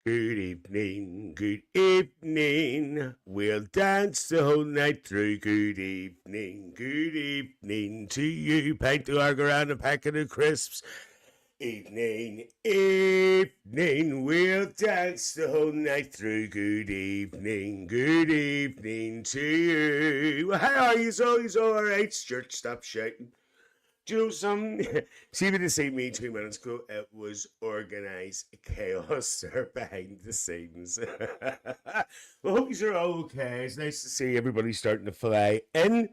Good evening, good evening. We'll dance the whole night through. Good evening to you. Pint of lager and a packet of crisps. Evening, evening. We'll dance the whole night through. Good evening to you. Well, how are you? He's all right. Church, stop shouting. Do you know something? See, when they say me 2 minutes ago, it was organised chaos there behind the scenes. Well, hope you're all okay. It's nice to see everybody starting to fly in.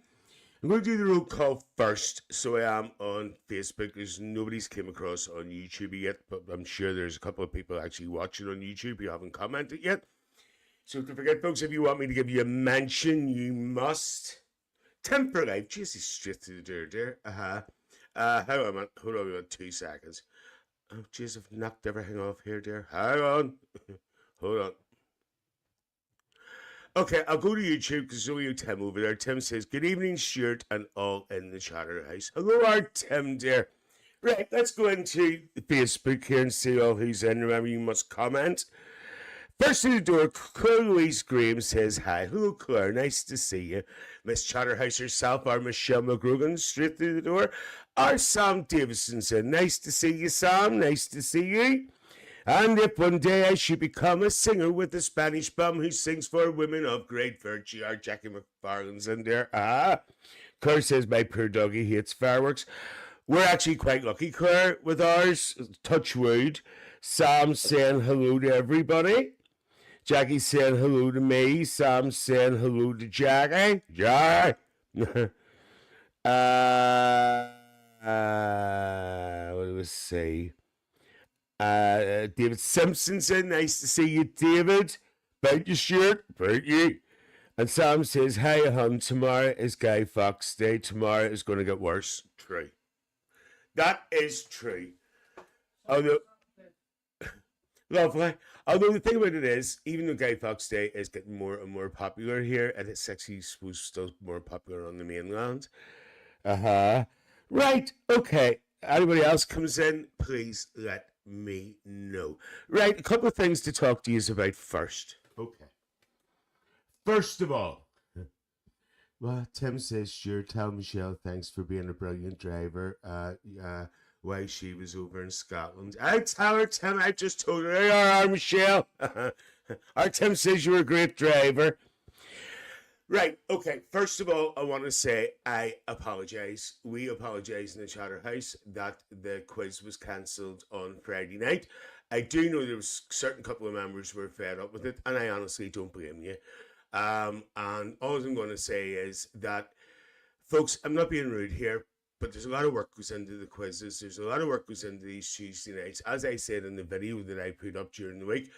I'm going to do the roll call first. So I am on Facebook. There's nobody's came across on YouTube yet, but I'm sure there's a couple of people actually watching on YouTube who haven't commented yet. So don't forget, folks, if you want me to give you a mention, you must. Tim for life. Jesus, straight through the door there. Hang on, hold on about 2 seconds. Oh, jeez, I've knocked everything off here, dear. Hang on. Hold on. Okay, I'll go to YouTube because there's only Tim over there. Tim says, good evening, Stuart, and all in the chatter house. Hello, our Tim, dear. Right, let's go into Facebook here and see all who's in. Remember, you must comment. First to the door, Claire Louise Graham says hi. Hello, Claire. Nice to see you. Miss Chatterhouse herself, our Michelle McGrogan, straight through the door. Our Sam Davison said, nice to see you, Sam. Nice to see you. And if one day I should become a singer with a Spanish bum who sings for women of great virtue, our Jackie McFarlane's in there. Claire says, my poor doggy hates fireworks. We're actually quite lucky, Claire, with ours. Touch wood. Sam saying hello to everybody. Jackie saying hello to me. Sam saying hello to Jackie. Jackie. What do we say? David Simpson said, nice to see you, David. About your shirt. About you. And Sam says, hi, hon. Tomorrow is Guy Fawkes Day. Tomorrow is going to get worse. True. That is true. Although, lovely. Although the thing about it is, even though Guy Fawkes Day is getting more and more popular here, and it's actually supposed still more popular on the mainland. Right. Okay. Anybody else comes in, please let me know. Right. A couple of things to talk to you about first. Okay. First of all, well, Tim says, sure, tell Michelle thanks for being a brilliant driver. While she was over in Scotland. I tell her, Tim, I just told her, hey, all right, Michelle. Our Tim says you're a great driver. Right, okay. First of all, I want to say I apologise. We apologise in the Chatter House that the quiz was cancelled on Friday night. I do know there was a certain couple of members who were fed up with it, and I honestly don't blame you. And all I'm going to say is that, folks, I'm not being rude here, but there's a lot of work goes into the quizzes. There's a lot of work goes into these Tuesday nights. As I said in the video that I put up during the week,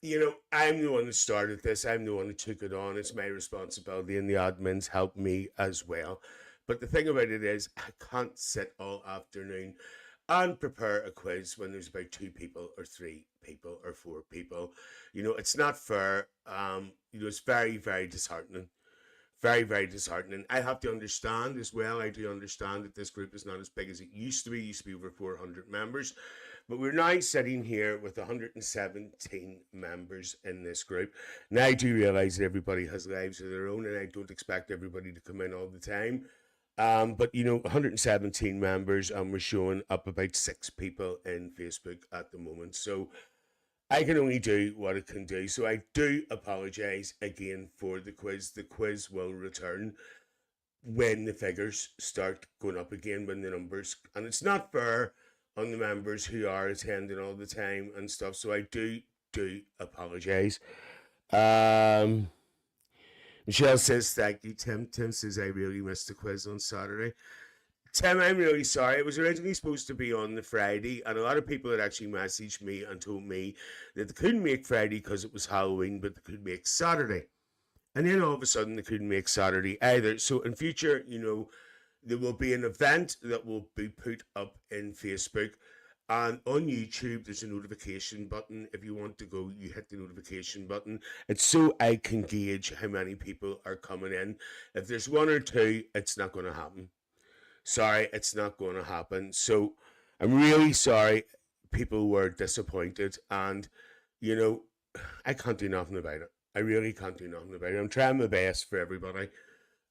you know, I'm the one that started this. I'm the one that took it on. It's my responsibility, and the admins help me as well. But the thing about it is, I can't sit all afternoon and prepare a quiz when there's about 2 people or 3 people or 4 people. You know, it's not fair. You know, it's very, very disheartening. Very, very disheartening. I have to understand as well. I do understand that this group is not as big as it used to be. It used to be over 400 members. But we're now sitting here with 117 members in this group. Now, I do realise that everybody has lives of their own, and I don't expect everybody to come in all the time. But, you know, 117 members, and we're showing up about 6 people in Facebook at the moment. So I can only do what I can do. So I do apologise again for the quiz. The quiz will return when the figures start going up again, when the numbers, and it's not fair on the members who are attending all the time and stuff. So I do apologise. Michelle says, thank you, Tim. Tim says, I really missed the quiz on Saturday. Tim, I'm really sorry. It was originally supposed to be on the Friday, and a lot of people had actually messaged me and told me that they couldn't make Friday because it was Halloween, but they could make Saturday. And then all of a sudden, they couldn't make Saturday either. So in future, you know, there will be an event that will be put up in Facebook, and on YouTube there's a notification button. If you want to go, you hit the notification button. It's so I can gauge how many people are coming in. If there's 1 or 2, it's not going to happen. Sorry, it's not going to happen. So I'm really sorry people were disappointed, and You know, I can't do nothing about it. I really can't do nothing about it. I'm trying my best for everybody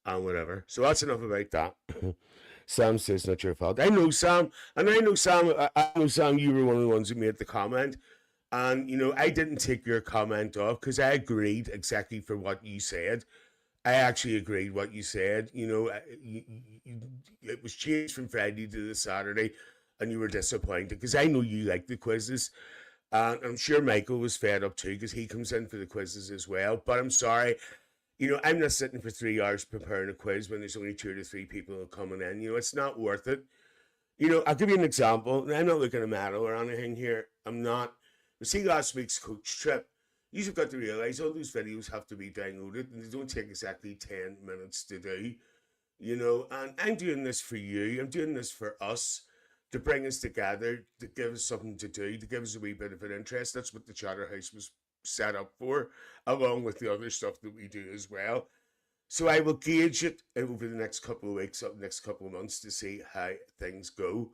and whatever. So that's enough about that. Sam says not your fault. I know Sam, and I know Sam. I know Sam. You were one of the ones who made the comment, and I didn't take your comment off because I agreed exactly for what you said. I actually agreed what you said. It was changed from Friday to the Saturday, and you were disappointed because I know you like the quizzes. And I'm sure Michael was fed up too because he comes in for the quizzes as well. But I'm sorry, I'm not sitting for 3 hours preparing a quiz when there's only 2 to 3 people coming in. It's not worth it. I'll give you an example. And I'm not looking at medal or anything here. I'm not. But see last week's coach trip. You've got to realise all those videos have to be downloaded and they don't take exactly 10 minutes to do. And I'm doing this for you. I'm doing this for us to bring us together, to give us something to do, to give us a wee bit of an interest. That's what the Charterhouse was set up for, along with the other stuff that we do as well. So I will gauge it over the next couple of weeks, up the next couple of months to see how things go.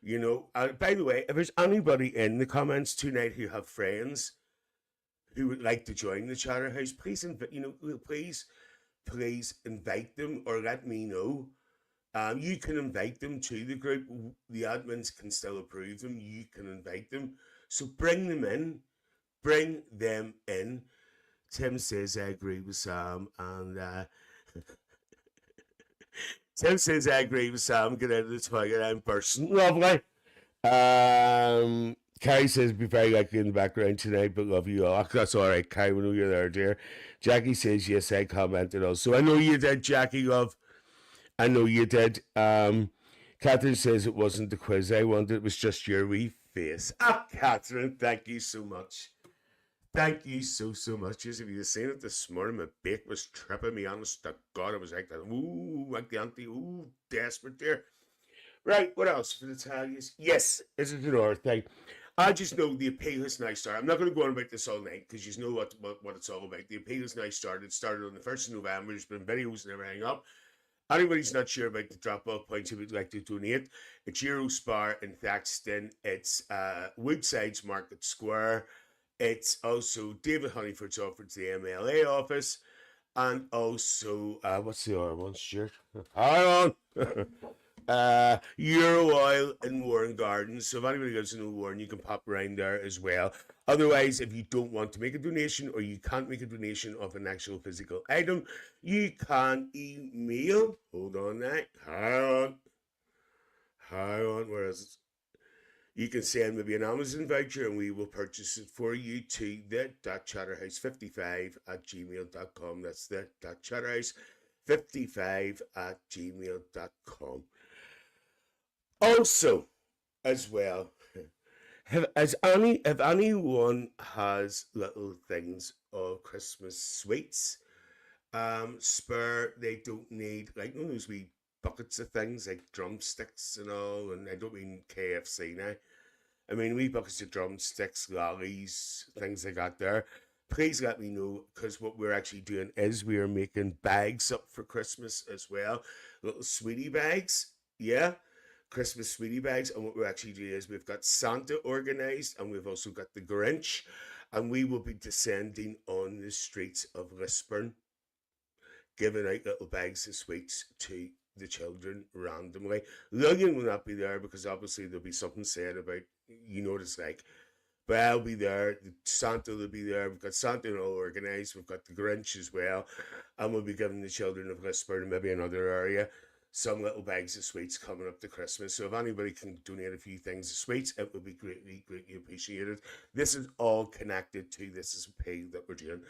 By the way, if there's anybody in the comments tonight who have friends who would like to join the Charterhouse, please please invite them or let me know. You can invite them to the group. The admins can still approve them. You can invite them. So bring them in. Bring them in. Tim says, I agree with Sam. And Tim says, I agree with Sam. Get out of the toilet. I'm bursting. Lovely. Carrie says, be very likely in the background tonight, but love you all. That's all right, Carrie. We know you're there, dear. Jackie says, yes, I commented also. I know you did, Jackie, love. I know you did. Catherine says it wasn't the quiz I wanted. It was just your wee face. Catherine, thank you so much. Thank you so much. Yes, if you'd seen it this morning, my bake was tripping me. Honest to God, I was like that. Ooh, like the auntie. Ooh, desperate there. Right, what else for the Italians? Yes, this is another thing. I just know the appeal has now started. I'm not going to go on about this all night because you know what it's all about. The appeal has now started. It started on the 1st of November. There's been videos and everything up. Anybody's not sure about the drop-off points who would like to donate, it's Eurospar in Thaxton. It's Woodsides Market Square. It's also David Honeyford's office, the MLA office. And also, what's the other one, Stuart? Hang on. Euro Oil in Warren Gardens. So if anybody lives in Warren, you can pop around there as well. Otherwise, if you don't want to make a donation or you can't make a donation of an actual physical item, you can email. Hold on now. Hang on. Where is it? You can send maybe an Amazon voucher and we will purchase it for you to the.chatterhouse55@gmail.com. That's the.chatterhouse55@gmail.com. Also, as well, if anyone has little things of Christmas sweets, spare, they don't need like those wee buckets of things like drumsticks and all, and I don't mean KFC now. I mean wee buckets of drumsticks, lollies, things like that there. Please let me know because what we're actually doing is we are making bags up for Christmas as well. Little sweetie bags. Yeah. Christmas sweetie bags, and what we're actually doing is we've got Santa organized and we've also got the Grinch, and we will be descending on the streets of Lisburn giving out little bags of sweets to the children randomly. Lillian will not be there because obviously there'll be something said about what it's like, but I'll be there. Santa will be there. We've got Santa all organized. We've got the Grinch as well, and we'll be giving the children of Lisburn and maybe another area some little bags of sweets coming up to Christmas. So if anybody can donate a few things of sweets, it would be greatly appreciated. This is all connected to this is a pay that we're doing.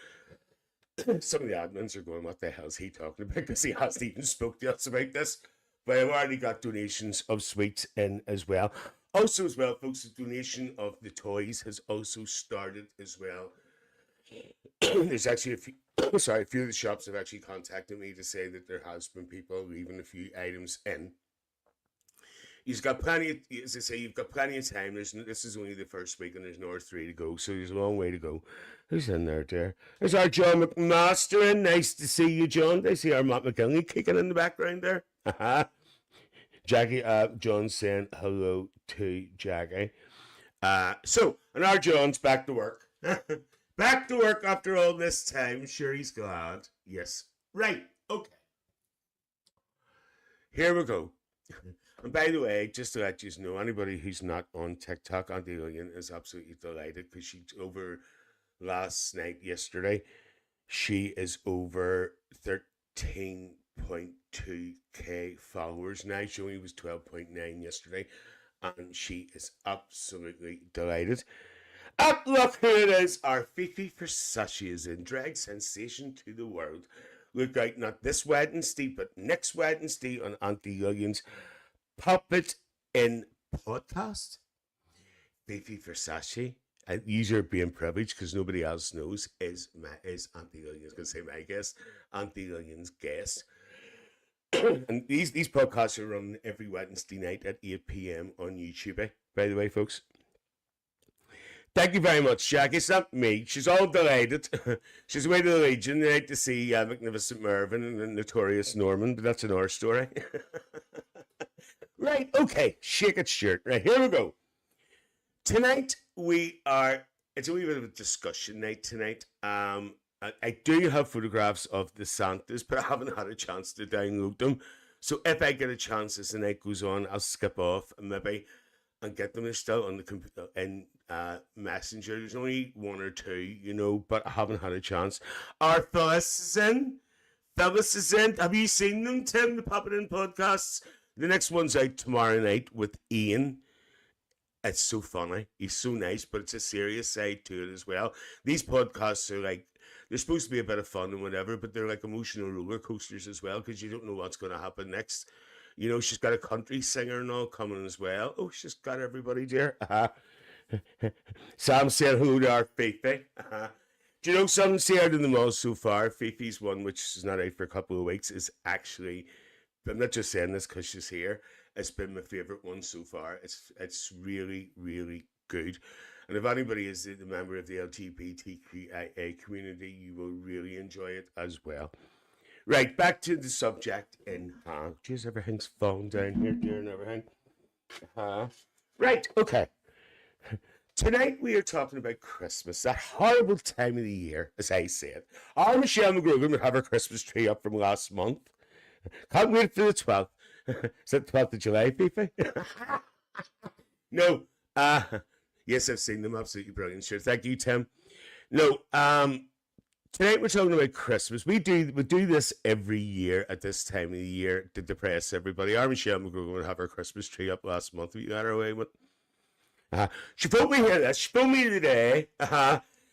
Some of the admins are going, what the hell is he talking about? Because he hasn't even spoke to us about this. But I've already got donations of sweets in as well. Also as well, folks, the donation of the toys has also started as well. There's actually a few of the shops have actually contacted me to say that there has been people leaving a few items in. You've got plenty, as I say, you've got plenty of time. This is only the first week and there's another 3 to go, so there's a long way to go. Who's in there, dear? There's our John McMaster in. Nice to see you, John. I see our Matt McGinley kicking in the background there. Jackie, John's saying hello to Jackie. And our John's back to work. Back to work after all this time. Sure, he's glad. Yes. Right. Okay. Here we go. And by the way, just to let you know, anybody who's not on TikTok, Auntie Lillian is absolutely delighted because she's over last night, yesterday. She is over 13.2k followers now. She only was 12.9 yesterday. And she is absolutely delighted. Up, look who it is. Our Fifi Versace is in drag sensation to the world. Look out, not this Wednesday, but next Wednesday on Auntie Lillian's Puppet in Podcast. Fifi Versace, and user being privileged because nobody else knows, is Auntie Lillian's, going to say my guest, Auntie Lillian's guest. And these podcasts are run every Wednesday night at 8 p.m. on YouTube, by the way, folks. Thank you very much, Jack. It's not me. She's all delighted. She's away to the Legion tonight to see Magnificent Mervyn and Notorious Norman, but that's another story. Right, okay. Shake it, Stuart. Right, here we go. Tonight, it's a wee bit of a discussion night tonight. I do have photographs of the Santas, but I haven't had a chance to download them. So if I get a chance as the night goes on, I'll skip off and maybe and get them. They're still on the computer in Messenger. There's only one or two, but I haven't had a chance. Our Phyllis is in. Have you seen them, Tim? The Puppet In podcasts. The next one's out tomorrow night with Ian. It's so funny. He's so nice, but it's a serious side to it as well. These podcasts are like, they're supposed to be a bit of fun and whatever, but they're like emotional roller coasters as well because you don't know what's going to happen next. She's got a country singer and all coming as well. Oh, she's got everybody there. Sam said hello to our Fifi. Do you know something see out in the mall so far? Fifi's one, which is not out for a couple of weeks, is actually, I'm not just saying this because she's here, it's been my favourite one so far. It's really, really good. And if anybody is a member of the LGBTQIA community, you will really enjoy it as well. Right, back to the subject in hand. Jeez, everything's falling down here, dear, and everything. Right, okay. Tonight we are talking about Christmas, that horrible time of the year, as I said. Our Michelle McGrogan would have her Christmas tree up from last month. Can't wait for the 12th. Is that the 12th of July, Fifi? No. Yes, I've seen them. Absolutely brilliant. Sure. Thank you, Tim. No. Tonight we're talking about Christmas. We do this every year at this time of the year to depress everybody. Our Michelle McGrogan would have her Christmas tree up last month. You got her away with. She phoned me here. This. She phoned me today.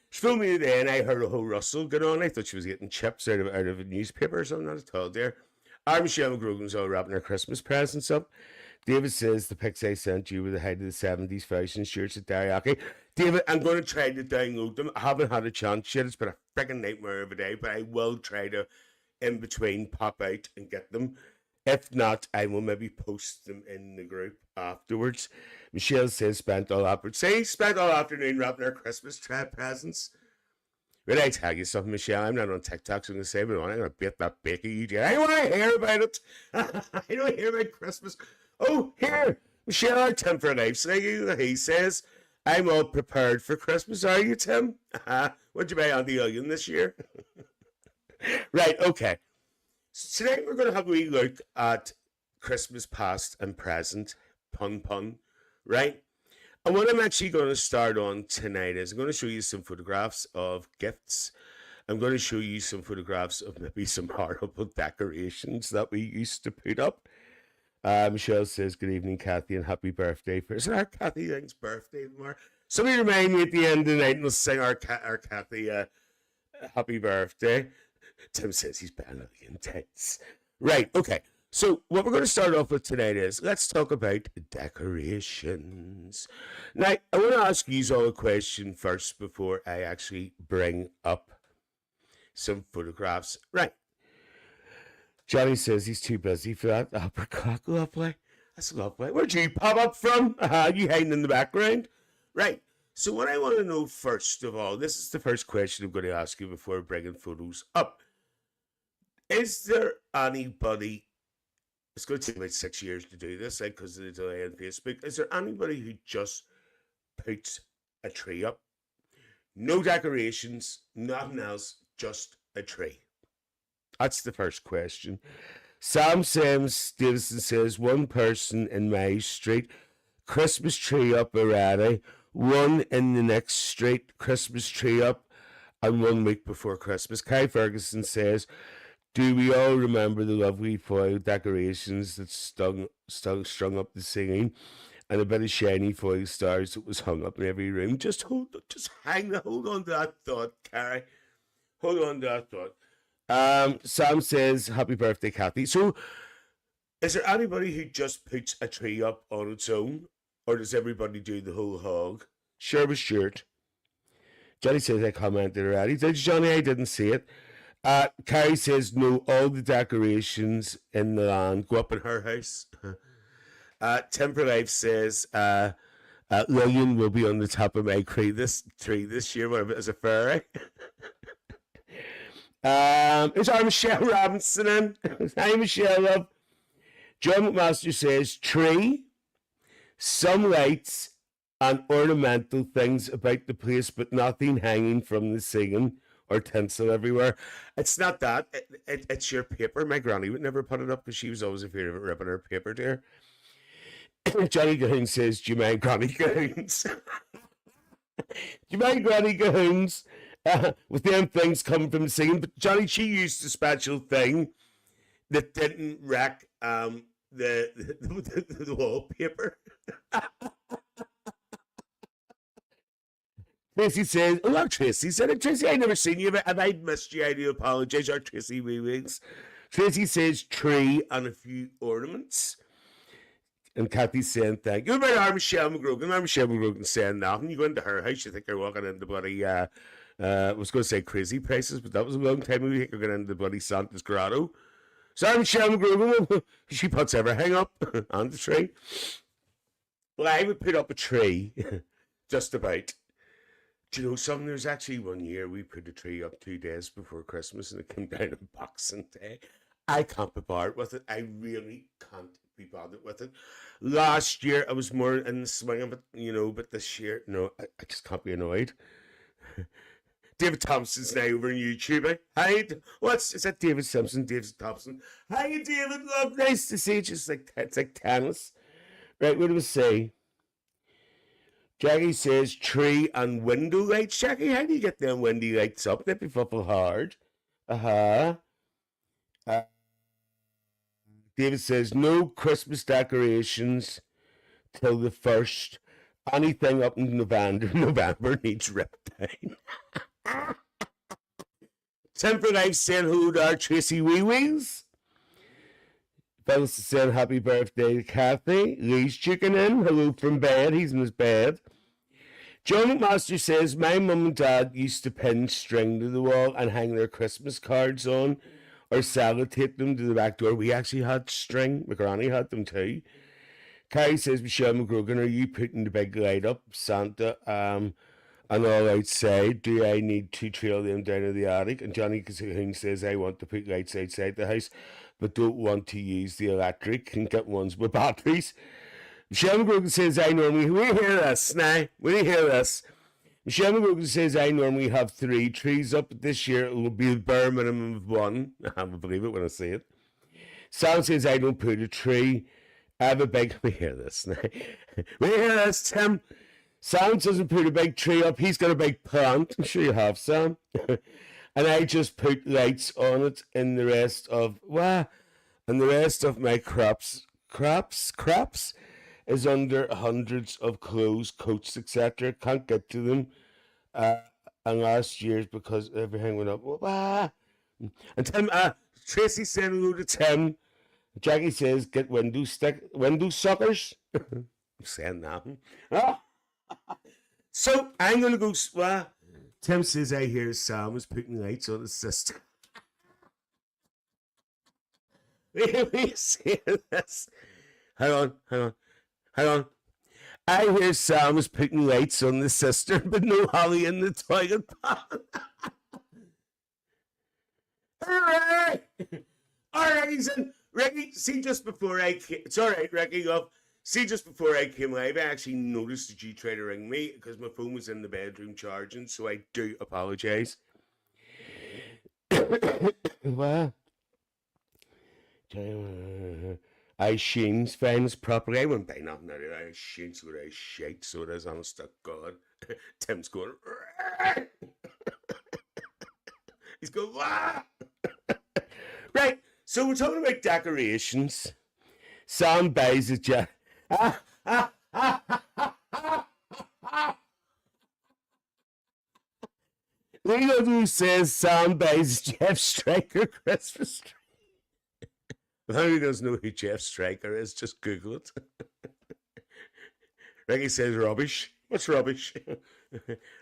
She phoned me today, and I heard a whole rustle going on. I thought she was getting chips out of a newspaper or something. Not at all, dear. Our Michelle McGrogan's all wrapping her Christmas presents up. David says the pics I sent you were the height of the 70s fashion shirts at Dariaki. David, I'm going to try to download them. I haven't had a chance yet. It's been a freaking nightmare of a day, but I will try to, in between, pop out and get them. If not, I will maybe post them in the group afterwards. Michelle says spent all afternoon wrapping her Christmas presents. But I tell you something, Michelle, I'm not on TikTok, so I'm going to say, but I'm going to bait that baker you did. I want to hear about it. I don't hear about Christmas. Oh, here, Michelle, our Tim for Life. He says, I'm all prepared for Christmas. Are you, Tim? What'd you buy on the Onion this year? Right, okay. So tonight we're going to have a wee look at Christmas past and present. Pun, right? And what I'm actually going to start on tonight is I'm going to show you some photographs of gifts. I'm going to show you some photographs of maybe some horrible decorations that we used to put up. Michelle says, good evening, Kathy, and happy birthday. Is it our Kathy Young's birthday tomorrow? Somebody remind me at the end of the night and we'll sing our Kathy happy birthday. Tim says he's banally intense. Right, okay. So what we're going to start off with tonight is, let's talk about decorations. Now, I want to ask you all a question first before I actually bring up some photographs. Right. Johnny says he's too busy for that. Apricot, lovely. That's lovely. Where'd you pop up from? You hiding in the background? Right. So what I want to know first of all, this is the first question I'm going to ask you before bringing photos up. Is there anybody, it's going to take about 6 years to do this, because of the delay on Facebook. Is there anybody who just puts a tree up? No decorations, nothing else, just a tree. That's the first question. Sam Sims Davison says one person in my street, Christmas tree up already. One in the next street, Christmas tree up, and 1 week before Christmas. Kai Ferguson says, do we all remember the lovely foil decorations that strung up the singing, and a bit of shiny foil stars that was hung up in every room? Hold on to that thought, Carrie. Hold on to that thought. Sam says, happy birthday, Kathy. So, is there anybody who just puts a tree up on its own? Or does everybody do the whole hog? Share with shirt. Johnny says I commented already. Did you, Johnny? I didn't see it. Carrie says no, all the decorations in the land go up in her house. Temper Life says Lillian will be on the top of my tree this year, whatever, as a fairy. Is our Michelle Robinson in? Hi, Michelle, love. John McMaster says tree, some lights and ornamental things about the place, but nothing hanging from the ceiling or tinsel everywhere. It's not that. It's your paper. My granny would never put it up because she was always afraid of it ripping her paper to her. Johnny Cahoon says, do you mind Granny Cahoons? Do you mind Granny Cahoons? With them things coming from the ceiling. But Johnny, she used a special thing that didn't wreck the wallpaper. Tracy says, oh, Tracy said it. Tracy, I never seen you. Have I missed you? I do apologize. Our Tracy Wee Wings. Tracy says tree and a few ornaments. And Kathy's saying thank you. About our Michelle McGrogan. Our Michelle McGrogan saying nothing. You go into her house, you think you're walking into bloody, I was going to say crazy places, but that was a long time ago. You think you're going into bloody Santa's Grotto. So our Michelle McGrogan, she puts everything up on the tree. Well, I would put up a tree, just about. Do you know something? There's actually one year we put a tree up 2 days before Christmas and it came down on Boxing Day. I can't be bothered with it. I really can't be bothered with it. Last year I was more in the swing of it, but this year, no, I just can't be annoyed. David Thompson's now over on YouTube. Hi, is that David Simpson? David Thompson. Hi, David. Love, nice to see you. It's like tennis. Right, what do we say? Jackie says tree and window lights. Jackie, how do you get them window lights up? They'd be fucking hard. David says no Christmas decorations till the 1st. Anything up in November needs ripped down. Temper Life saying hello to our Tracy Wee Wees. Phyllis is saying happy birthday to Kathy. Lee's chicken in. Hello from bed. He's in his bed. John McMaster says my mum and dad used to pin string to the wall and hang their Christmas cards on or sellotape them to the back door. We actually had string. My granny had them too. Carrie says, Michelle McGrogan, are you putting the big light up, Santa, and all outside? Do I need to trail them down to the attic? And Johnny Cahoon says, I want to put lights outside the house, but don't want to use the electric and get ones with batteries. Michelle McGrogan says, we hear this now. We hear this. Michelle McGrogan says, I normally have 3 trees up, but this year it will be the bare minimum of 1. I will believe it when I see it. Sam says, I don't put a tree. I have a big, we hear this now. We hear this, Tim. Sam doesn't put a big tree up. He's got a big plant. I'm sure you have, Sam. And I just put lights on it and the rest of my crops is under hundreds of clothes, coats, etc. Can't get to them. And last year's because everything went up. And Tim, Tracy said hello to Tim. Jackie says, get window suckers. I'm saying that. So I'm going to go. Tim says, I hear Sam was putting lights on his sister. We see this. Hang on. I hear Sam was putting lights on the cistern, but no Holly in the toilet pan. Hooray! All right, Ricky, see, just before I came, it's all right, Ricky, love. See, just before I came live, I actually noticed that you tried to ring me because my phone was in the bedroom charging, so I do apologise. What? I Sheen's fans properly. I wouldn't buy nothing out of it. I Sheen's what I shite, so it is, honest to God. Tim's going, he's going, wah! Right, so we're talking about decorations. Sam buys a jet. Leo who says Sam buys Jeff Striker Christmas tree. Who doesn't know who Jeff Striker is, just Google it. Ricky says rubbish. What's rubbish?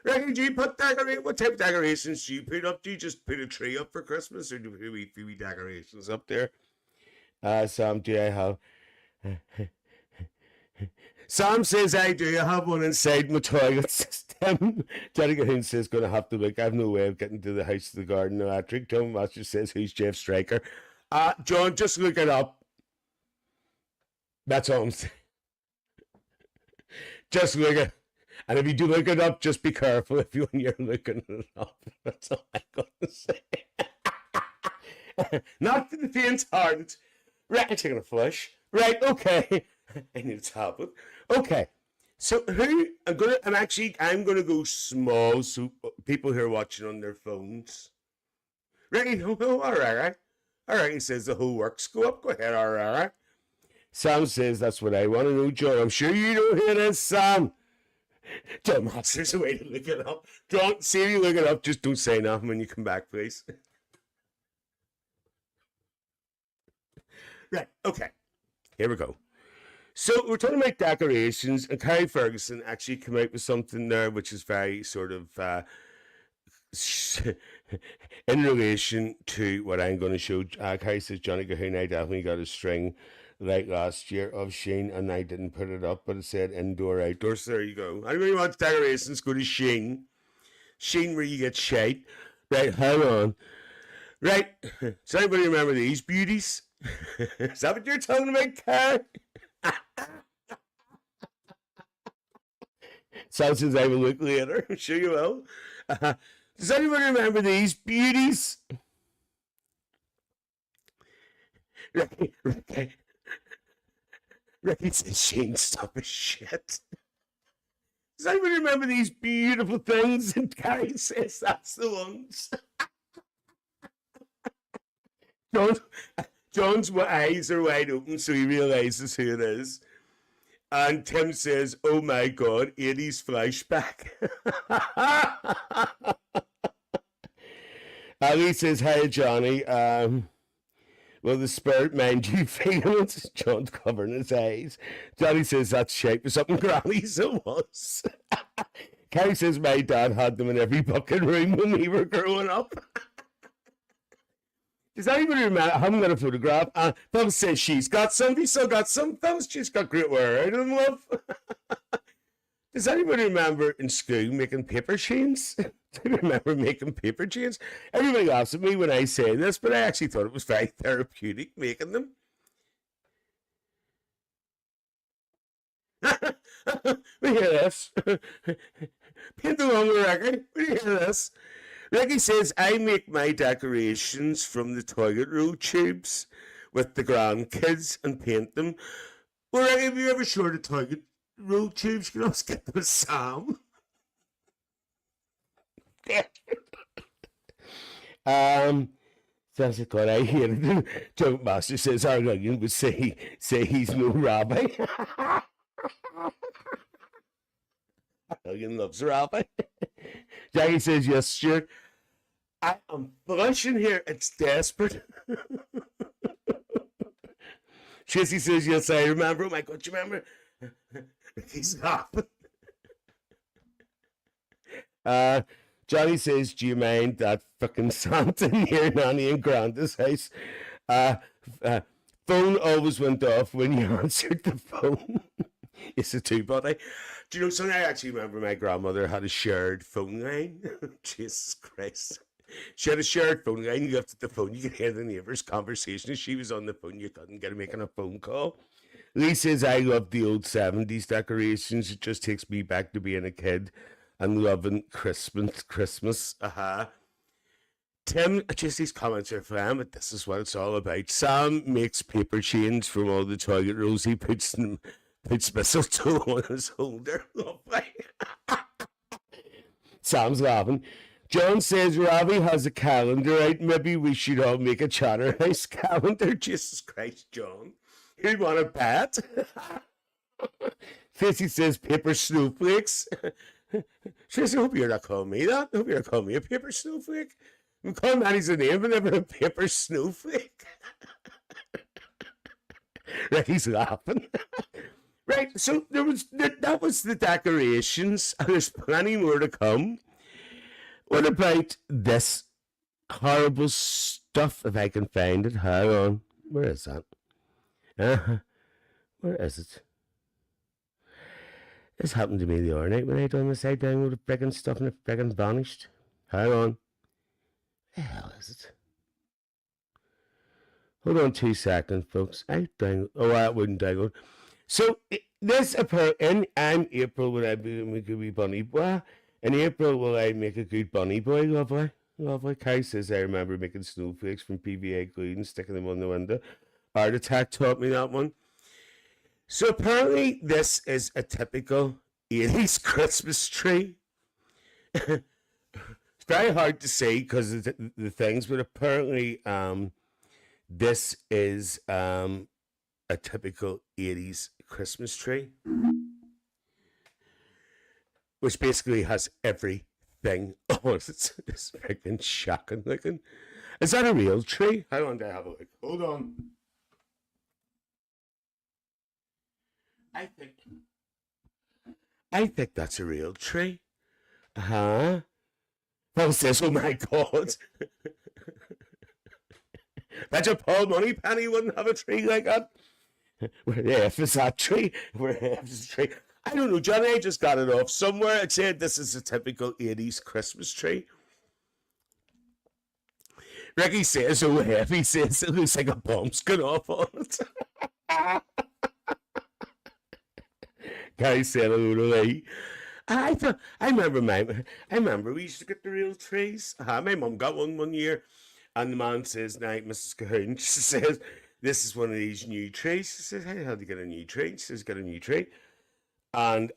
Ricky, do you put what type of decorations do you put up? Do you just put a tree up for Christmas, or do you put wee decorations up there? Sam, do I have? Sam says I do. I have one inside my toilet system. Johnny Cahoon says going to have to look. I have no way of getting to the house of the garden electric. John Master says who's Jeff Striker? John, just look it up. That's all I'm saying. Just look it. And if you do look it up, just be careful if when you're looking it up. That's all I'm going to say. Not for the faint-hearted. Right, I'm taking a flush. Right, okay. I need a tablet. Okay. So I'm gonna go small so people who are watching on their phones. Right, all right. All right, he says the whole works. Go up, go ahead, all right. Sam says that's what I want to know, John. I'm sure you know who it is, Sam. John Masters, a way to look it up. Don't see if you look it up, just don't say nothing when you come back, please. Right, okay. Here we go. So we're talking about decorations, and Carrie Ferguson actually came out with something there which is very sort of in relation to what I'm going to show. Carrie says, Johnny Cahoon, I definitely got a string like last year of Sheen, and I didn't put it up, but it said indoor, outdoor. So there you go. Anybody wants decorations, go to Sheen. Sheen where you get shite. Right, hold on. Right, does anybody remember these beauties? Is that what you're talking about, Carrie? Sam says I will look later. I'm sure you will. Does anyone remember these beauties? Ricky says Shane, stop his shit. Does anyone remember these beautiful things? And Carrie says that's the ones. John's eyes are wide open, so he realizes who it is. And Tim says, oh my God, 80s flashback. Ali says, hi, Johnny. Well, the spirit, mind you, feelings. John's covering his eyes. Johnny says, that's shape of something Granny's it was. Carrie says, my dad had them in every bucket room when we were growing up. Does anybody remember? I haven't got a photograph. Phil says she's got some. We still got some. Phil, she's got great wear out of love. Does anybody remember in school making paper chains? Do you remember making paper chains? Everybody laughs at me when I say this, but I actually thought it was very therapeutic making them. We hear this. Paint along the record. We hear this. Ricky says, I make my decorations from the toilet roll tubes with the grandkids and paint them. Well, Ricky, have you ever short of toilet roll tubes? You can always get them with Sam. Sounds like what I hear. Joke Master says, our Onion would say he's no rabbi. Onion loves rabbi. Jackie says, yes, Stuart. I am blushing here. It's desperate. Tracy says, yes, I remember. Oh my God, you remember? He's laughing. Johnny says, do you mind that fucking Santa near Nanny and Granda's house? Phone always went off when you answered the phone. It's a two-body. Do you know something? I actually remember my grandmother had a shared phone line. Jesus Christ. She had a shared phone line. You lifted the phone, you could hear the neighbours' conversation. If she was on the phone, you couldn't get her making a phone call. Lee says, I love the old 70s decorations. It just takes me back to being a kid and loving Christmas. Tim, just these comments are fine, but this is what it's all about. Sam makes paper chains from all the toilet rolls he puts mistletoe on his holder. Lovely. Sam's laughing. John says Ravi has a calendar out. Maybe we should all make a Chatterhouse calendar. Jesus Christ, John. You want a bet? Facey says paper snowflakes. She says, I hope you're not calling me that. I hope you're not calling me a paper snowflake. I'm calling Manny's a name, but never a paper snowflake. Ricky's laughing. Right, so that was the decorations, and there's plenty more to come. What about this horrible stuff, if I can find it? Hang on. Where is that? Where is it? This happened to me the other night when I done this. I downloaded friggin' stuff and it friggin' vanished. Hang on. The hell is it? Hold on 2 seconds, folks. I wouldn't download. So, this apparently, in April, will I make a wee bunny boy? In April, will I make a good bunny boy? Lovely. Lovely. Kai says, I remember making snowflakes from PVA glue and sticking them on the window. Art Attack taught me that one. So, apparently, this is a typical 80s Christmas tree. It's very hard to say because of the things, but apparently, this is a typical 80s Christmas tree, which basically has everything on it. It's freaking shocking looking. Is that a real tree? I want to have a look. Hold on. I think that's a real tree. Paul says, oh my God. Bet your Paul Moneypenny wouldn't have a tree like that. Where F is that tree? Where F is the tree? I don't know, Johnny. I just got it off somewhere. It said this is a typical 80s Christmas tree. Ricky says, oh F, he says it looks like a bomb's gone off on it. Guy said a little late. I remember we used to get the real trees. My mum got one year. And the man says, night, Mrs. Cahoon, she says, this is one of these new trees. She says, hey, how do you get a new tree? She says, get a new tree. And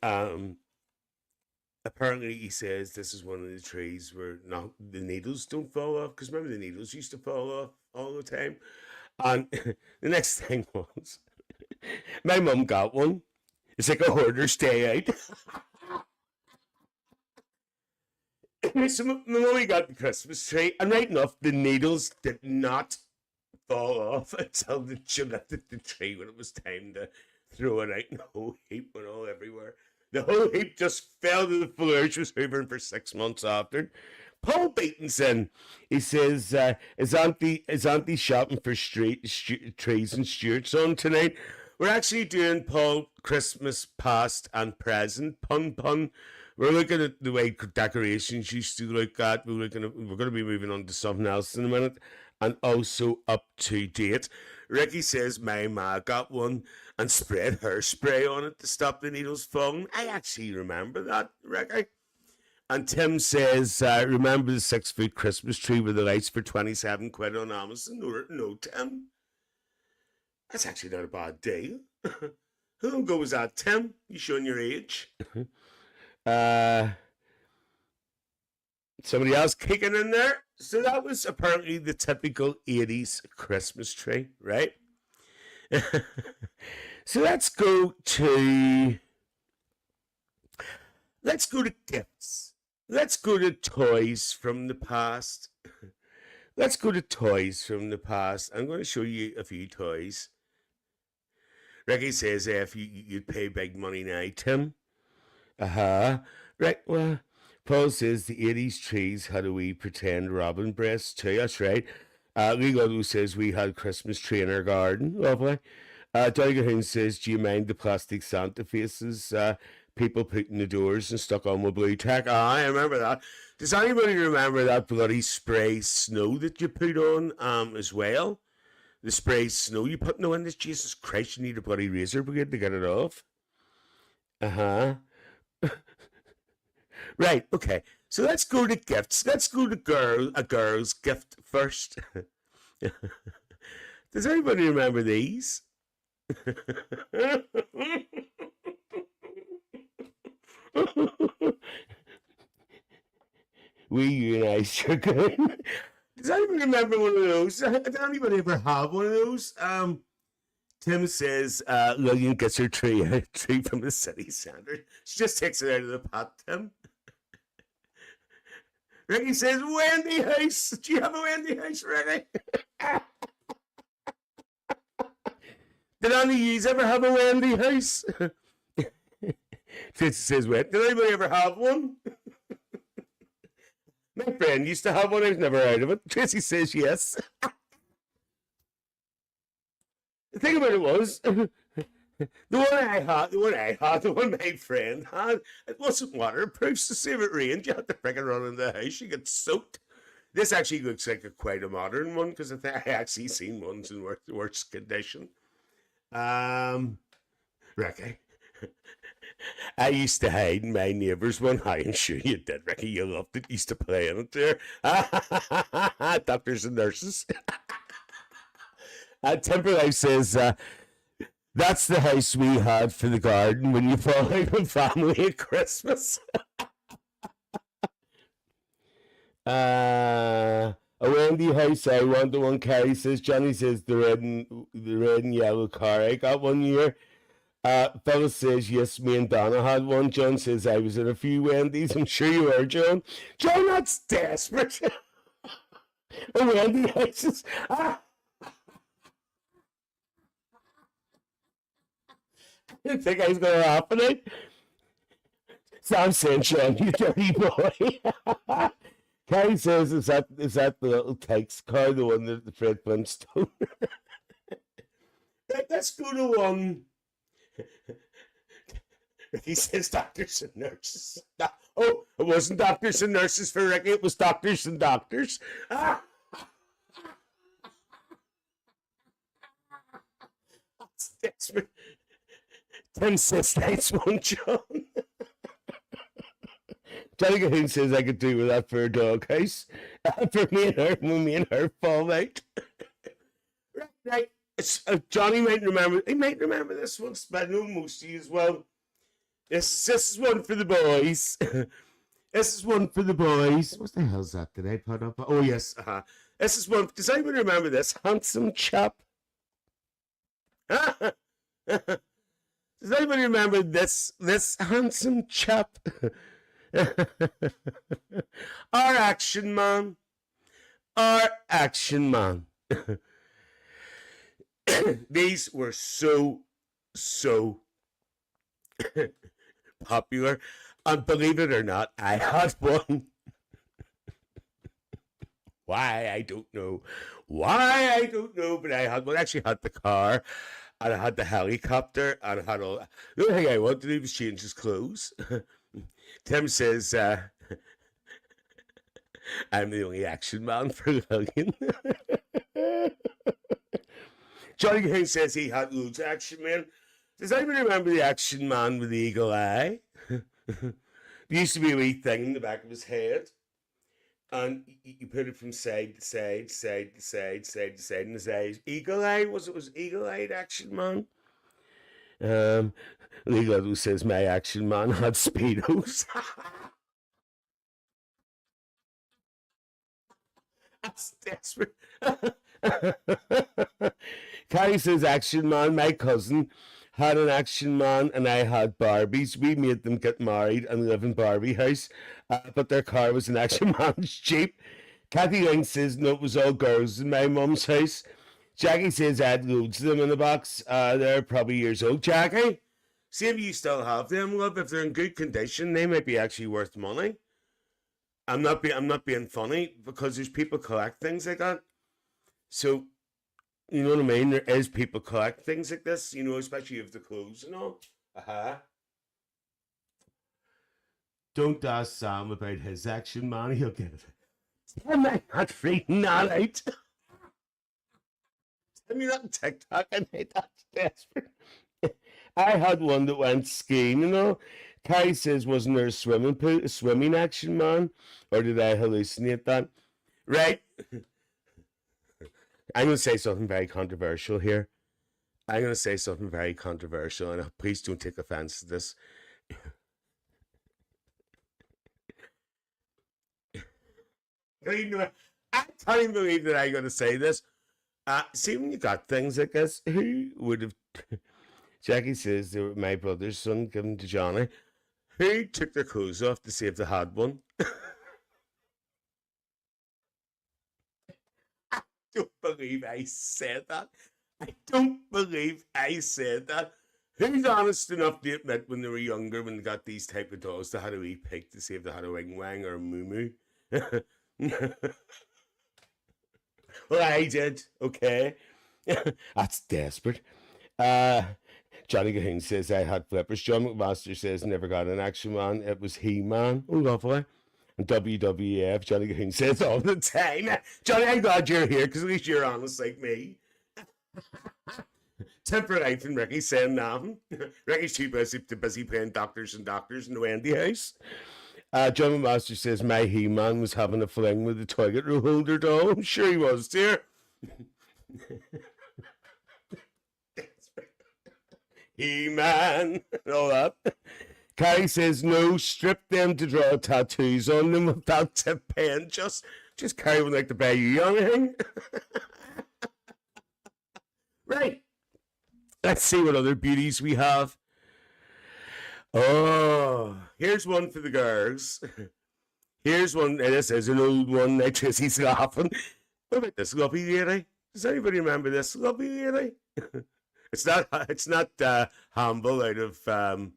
apparently he says this is one of the trees where the needles don't fall off. Because remember, the needles used to fall off all the time. And the next thing was, my mum got one. It's like a hoarder's day out. So my mummy got the Christmas tree, and right enough, the needles did not fall off until she lifted the tree when it was time to throw it out, and the whole heap went all everywhere. The whole heap just fell to the floor. She was hoovering for 6 months after. Paul Beatonson, he says, is Auntie shopping for trees and Stuart's on tonight? We're actually doing, Paul, Christmas past and present, pun. We're looking at the way decorations used to look at. We're going to be moving on to something else in a minute, and also up to date. Ricky says my ma got one and sprayed hairspray on it to stop the needles falling. I actually remember that, Ricky. And Tim says, remember the 6-foot Christmas tree with the lights for 27 quid on Amazon? No, Tim. That's actually not a bad deal. How long ago was that, Tim? You showing your age? Somebody else kicking in there. So that was apparently the typical 80s Christmas tree, right? So let's go to gifts. Let's go to toys from the past. I'm going to show you a few toys. Ricky says if you'd pay big money now, Tim. Right, well, Paul says the 80s trees had a wee pretend robin breast too. That's right. Lee says we had Christmas tree in our garden. Lovely. Tiger Hoon says, do you mind the plastic Santa faces people put in the doors and stuck on with blue tack? I remember that. Does anybody remember that bloody spray snow that you put on as well? the spray snow you put in this. Jesus Christ, you need a bloody razor blade to get it off. Uh-huh. Right, okay. So let's go to gifts. Let's go to a girl's gift first. Does anybody remember these? We unite sugar. Does anybody remember one of those? Did anybody ever have one of those? Tim says Lillian gets her tree from the city centre. She just takes it out of the pot, Tim. Ricky says, Wendy House. Do you have a Wendy House, Ricky? Did any of you ever have a Wendy House? Tracy says, wait, did anybody ever have one? My friend used to have one. I was never out of it. Tracy says yes. The thing about it was, the one my friend had, it wasn't waterproof, so say if it rained, you had to freaking run in the house, you get soaked. This actually looks like quite a modern one, because I actually seen ones in worse condition. Ricky. I used to hide in my neighbour's one. I am sure you did, Ricky. You loved it. Used to play in it there. Doctors and nurses. Timberlife says, that's the house we had for the garden when you fall out with family at Christmas. A Wendy house, I want the one. Carrie says, Johnny says the red and yellow car I got one year. Phyllis says, yes, me and Donna had one. John says, I was in a few Wendy's. I'm sure you were, John. John, that's desperate. A Wendy house is... I didn't think I was going to laugh at it. Sam saying, Sean, you dirty boy. Carrie says, is that the little Tykes car, the one that the Fred Flintstone? Let's go to one. He says doctors and nurses. Oh, it wasn't doctors and nurses for Ricky, it was doctors and doctors. That's desperate. Tim says, nice one, John. Johnny Cahoon says I could do with that for a doghouse. For me and her fall out. Right. Johnny might remember. He might remember this one, but I know most of you as well. This is one for the boys. This is one for the boys. What the hell's that? Did I put up? Oh yes. This is one. Does anyone remember this handsome chap? Does anybody remember this handsome chap? Our action man. These were so popular, and believe it or not, I had one. Why I don't know, but I had one. I actually had the car, and I had the helicopter, and I had all. The only thing I wanted to do was change his clothes. Tim says, I'm the only action man for Lillian. Johnny King says he had loads of action men. Does anybody remember the action man with the eagle eye? There used to be a wee thing in the back of his head, and you put it from side to side, side to side, side to side, and his eyes. Eagle eye? Was eagle-eyed action man? Legal who says my action man had speedos. That's desperate. Carrie says action man, my cousin had an action man and I had Barbies. We made them get married and live in Barbie house, but their car was an action man's Jeep. Kathy Lang says no, it was all girls in my mum's house. Jackie says I had loads of them in the box. They're probably years old. Jackie, see if you still have them, love. If they're in good condition, they might be actually worth money. I'm not being funny, because there's people collect things like that. So, you know what I mean? There is people collect things like this, you know, especially if the clothes and all. Don't ask Sam about his action man, he'll get it. Am I not reading that out? I mean, not TikTok. I mean, that's desperate. I had one that went skiing, you know. Carrie says, wasn't there a swimming pool, a swimming action, man? Or did I hallucinate that? Right. I'm going to say something very controversial here. I'm going to say something very controversial, and please don't take offense to this. I can't even believe that I'm going to say this. See, when you got things like this, who would have. Jackie says they were my brother's son given to Johnny. Who took their clothes off to see if they had one? I don't believe I said that. I don't believe I said that. Who's honest enough to admit when they were younger, when they got these type of dolls, they had a wee pig to see if they had a wing wang or a moo moo? Well, I did. Okay. That's desperate. Johnny Cahoon says I had flippers. John McMaster says never got an Action Man. It was He-Man. Oh, lovely. And WWF, Johnny Cahoon says all the time. Johnny, I'm glad you're here because at least you're honest like me. Temper Life and Ricky saying nothing. Ricky's too busy playing doctors in the Wendy house. John McMaster says my He-Man was having a fling with the toilet roll holder doll. I'm sure he was, dear. He-Man and all that. Carrie says no, strip them to draw tattoos on them without tip paying. Just Carrie would like to buy you anything. Right. Let's see what other beauties we have. Oh, here's one for the girls. Here's one, and this is an old one. Like Tracey's laughing. What about this lovely lady? Does anybody remember this lovely lady? It's not Humble out of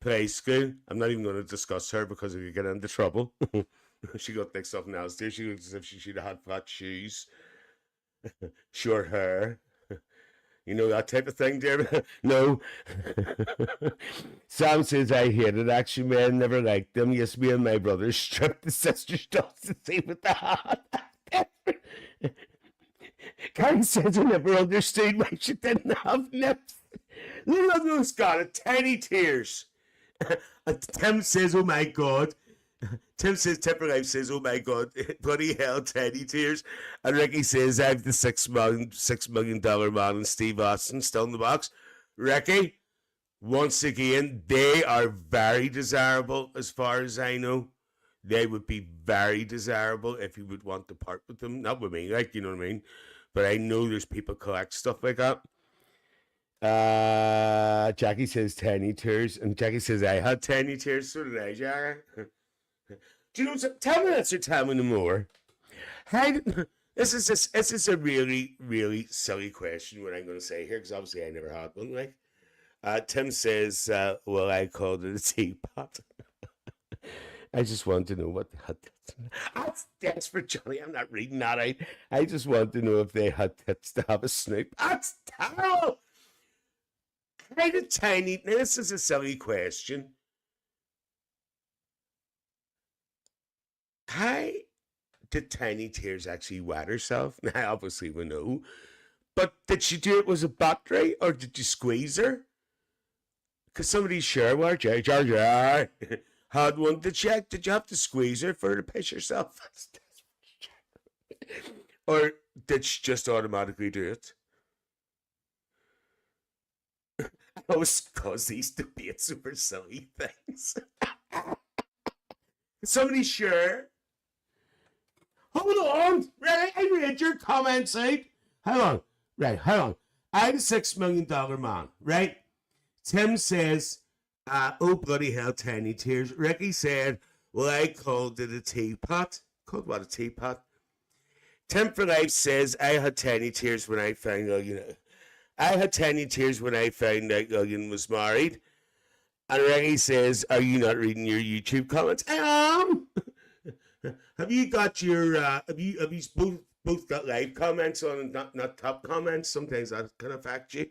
play school. I'm not even going to discuss her because if you get into trouble, she got like something else there. She looks as if she should have had fat shoes, short hair. You know that type of thing, dear? No. Sam says, I hated Action Man, never liked them. Yes, me and my brother stripped the sister's dolls to see what they had. Karen says, I never understood why she didn't have nips. Little Nose got it, tiny tears. And Tim says, oh my God. Tim says, Temper Life says, oh my God, bloody hell, teddy tears. And Ricky says, I have the $6 million man and Steve Austin still in the box. Ricky, once again, they are very desirable as far as I know. They would be very desirable if you would want to part with them. Not with me, like, you know what I mean? But I know there's people collect stuff like that. Jackie says, tiny tears. And Jackie says, I had tiny tears. So did I, Jackie. Do you know what? Tell me this or tell me no more. This is a really, really silly question, what I'm going to say here, because obviously I never had one. Like, Tim says, well, I called it a teapot. I just want to know what they had tits. That's desperate, Johnny. I'm not reading that out. I just want to know if they had tits to have a snoop. That's terrible. Kind of tiny. Now, this is a silly question. How did Tiny Tears actually wet herself? Now, obviously, we know. But did she do it with a battery or did you squeeze her? Because somebody's sure where Jar had one. Did you have to squeeze her for her to piss herself? Or did she just automatically do it? I always cause these debates over silly things. Somebody's sure. Hold on. Right, I read your comments out. Hold on. Right, hold on. I'm a $6 million man, right? Tim says, oh bloody hell, tiny tears. Ricky said, well, I called it a teapot. Called what, a teapot? Tim for Life says, I had tiny tears when I found out, I had tiny tears when I found out Lillian was married. And Ricky says, are you not reading your YouTube comments? I am. Have you got your have you both got live comments on and not top comments? Sometimes that can affect you.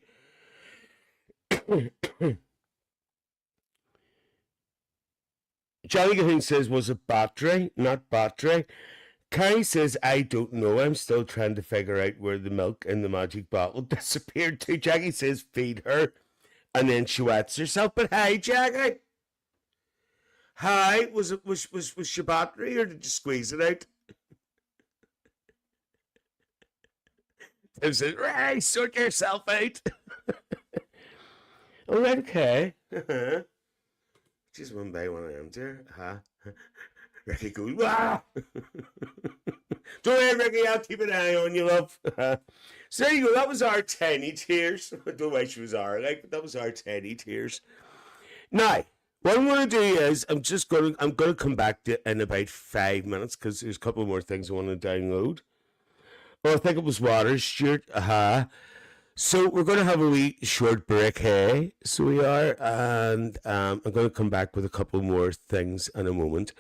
Johnny Cahoon says, was it battery, not battery? Carrie says, I don't know. I'm still trying to figure out where the milk in the magic bottle disappeared to. Jackie says, feed her. And then she wets herself. But hi, Jackie. Hi. Was your battery or did you squeeze it out? Tim says, right, sort yourself out. All right, okay. Just one by one I am, dear. Ricky goes, wow. Don't worry, Ricky, I'll keep an eye on you, love. So there you go. That was our Tiny Tears. I don't know why she was our, like, but that was our Tiny Tears. Now, what I'm going to do is I'm going to come back to in about 5 minutes because there's a couple more things I want to download. Oh, I think it was water, Stuart. So we're going to have a wee short break, hey? So we are, and I'm going to come back with a couple more things in a moment.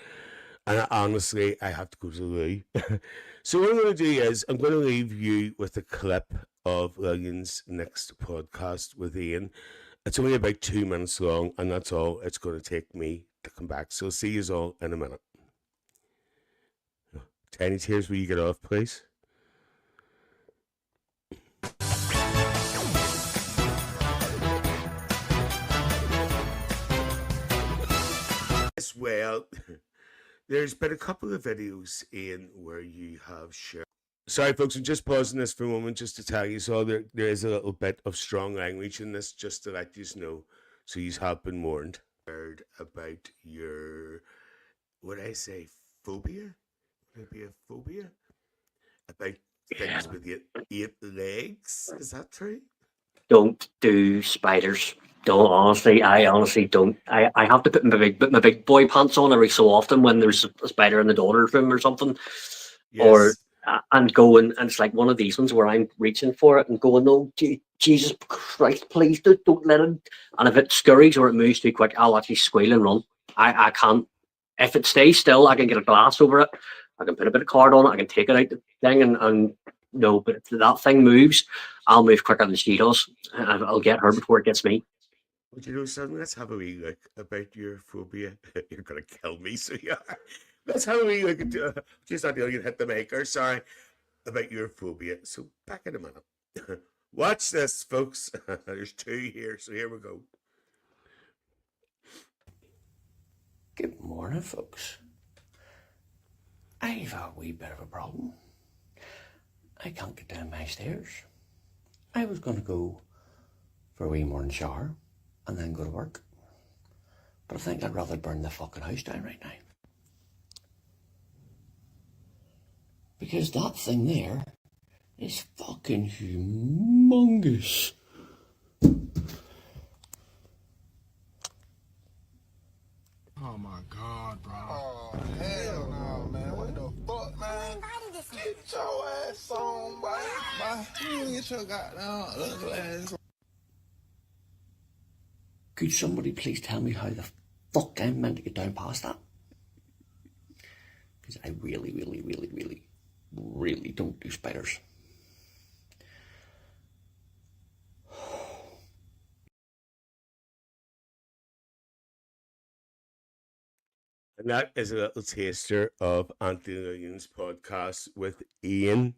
And honestly, I have to go to the loo. So what I'm going to do is I'm going to leave you with a clip of Lillian's next podcast with Ian. It's only about 2 minutes long, and that's all it's going to take me to come back. So I'll see you all in a minute. Tiny Tears, will you get off, please? As well, there's been a couple of videos in where you have shared. Sorry, folks, I'm just pausing this for a moment just to tell you so there is a little bit of strong language in this, just to let you know, so you have been warned. Heard about your, what I say, phobia? Would it be a phobia? About things with 8 legs? Is that true? Don't do spiders. I honestly don't. I have to put my big boy pants on every so often when there's a spider in the daughter's room or something, or Yes. and going and it's like one of these ones where I'm reaching for it and going, no, Jesus Christ, please don't let it. And if it scurries or it moves too quick, I'll actually squeal and run. I can't. If it stays still, I can get a glass over it. I can put a bit of card on it. I can take it out the thing and no, but if that thing moves, I'll move quicker than she does. I'll get her before it gets me. But you know something? Let's have a wee look about your phobia. You're going to kill me, so you are. Let's have a wee look at, just not you hit the maker, sorry, about your phobia. So back in a minute. Watch this, folks. There's 2 here, so here we go. Good morning, folks. I've a wee bit of a problem. I can't get down my stairs. I was going to go for a wee morning shower and then go to work. But I think I'd rather burn the fucking house down right now. Because that thing there is fucking humongous. Oh my God, bro. Oh, hell no, man. What the fuck, man? Get your ass on, boy. You get your goddamn ugly ass on. Could somebody please tell me how the fuck I'm meant to get down past that? Because I really don't do spiders. And that is a little taster of Anthony Lillian's podcast with Ian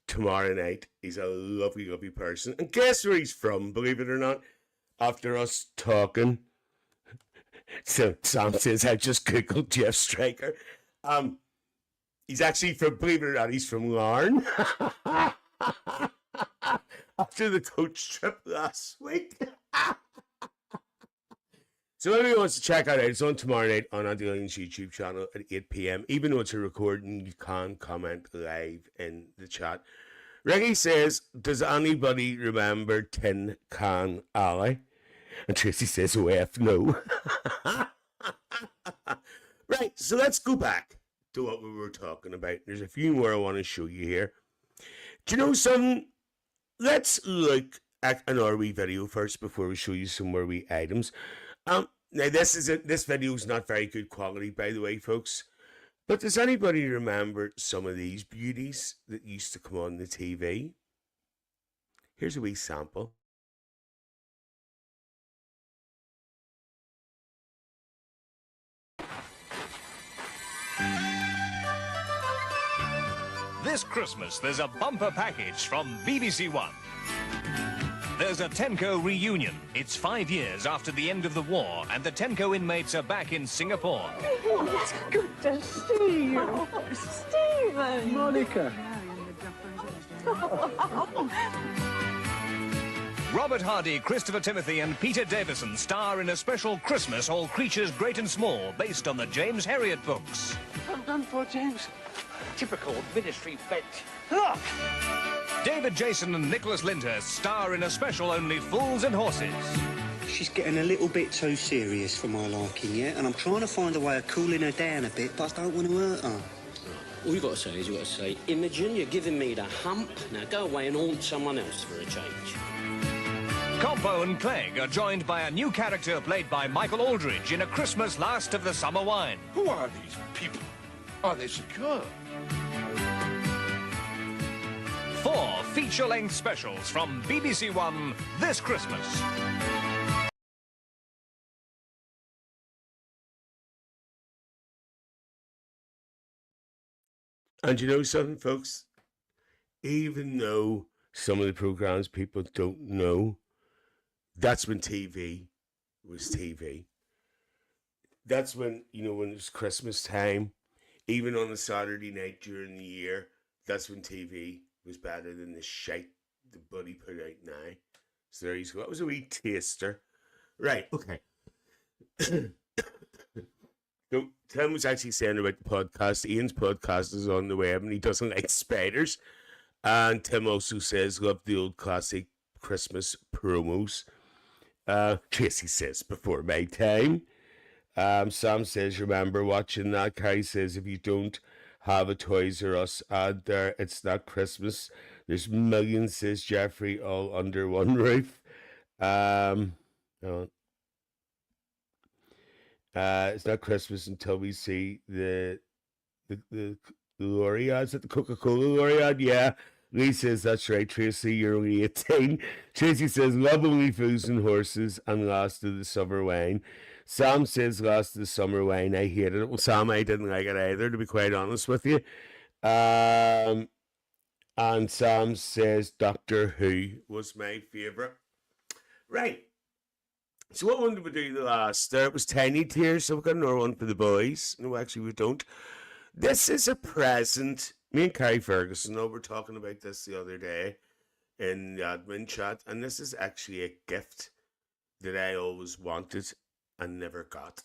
tomorrow night. He's a lovely, lovely person. And guess where he's from, believe it or not? After us talking. So Sam says, I just Googled Jeff Striker. He's actually from, believe it or not, he's from Larne. After the coach trip last week. So anyone wants to check that out, it's on tomorrow night on Andy Lillian's YouTube channel at 8 p.m. Even though it's a recording, you can comment live in the chat. Reggie says, does anybody remember Tin Can Alley? And Tracy says, oh, F no. Right, so let's go back to what we were talking about. There's a few more I want to show you here. Do you know something? Let's look at an RV video first before we show you some more wee items. Now this video is not very good quality, by the way, folks. But does anybody remember some of these beauties that used to come on the TV? Here's a wee sample. This Christmas, there's a bumper package from BBC One. There's a Tenco reunion. It's 5 years after the end of the war, and the Tenco inmates are back in Singapore. It's good to see you. Oh, Stephen. Monica. Robert Hardy, Christopher Timothy, and Peter Davison star in a special Christmas All Creatures Great and Small, based on the James Herriot books. I'm done for, James. Typical ministry bench. Look! David Jason and Nicholas Lyndhurst star in a special only Fools and Horses. She's getting a little bit too serious for my liking, yeah? And I'm trying to find a way of cooling her down a bit, but I don't want to hurt her. All you got to say is, Imogen, you're giving me the hump. Now go away and haunt someone else for a change. Compo and Clegg are joined by a new character played by Michael Aldridge in A Christmas Last of the Summer Wine. Who are these people? Are they secure? 4 feature-length specials from BBC One this Christmas. And you know something, folks? Even though some of the programs people don't know, that's when TV was TV. That's when, when it was Christmas time, even on a Saturday night during the year, that's when TV was better than the shite the buddy put out now. So there you go. That was a wee taster. Right, okay. So Tim was actually saying about the podcast. Ian's podcast is on the web and he doesn't like spiders. And Tim also says, love the old classic Christmas promos. Tracy says, before my time. Sam says, remember watching that. Carrie says, if you don't have a Toys R Us ad there, it's not Christmas. There's millions, says Jeffrey, all under one roof. It's not Christmas until we see the lorry ads at the Coca-Cola lorry ad. Yeah, Lee says, that's right, Tracy, you're only 18. Tracy says, love only Fools and Horses and Last of the Summer Wine. Sam says, Last of the Summer Wine, I hated it. Well, Sam, I didn't like it either, to be quite honest with you. And Sam says, Doctor Who was my favourite. Right. So what one did we do the last? There it was Tiny Tears, so we've got another one for the boys. No, actually we don't. This is a present. Me and Carrie Ferguson were talking about this the other day in the admin chat, and this is actually a gift that I always wanted and never got.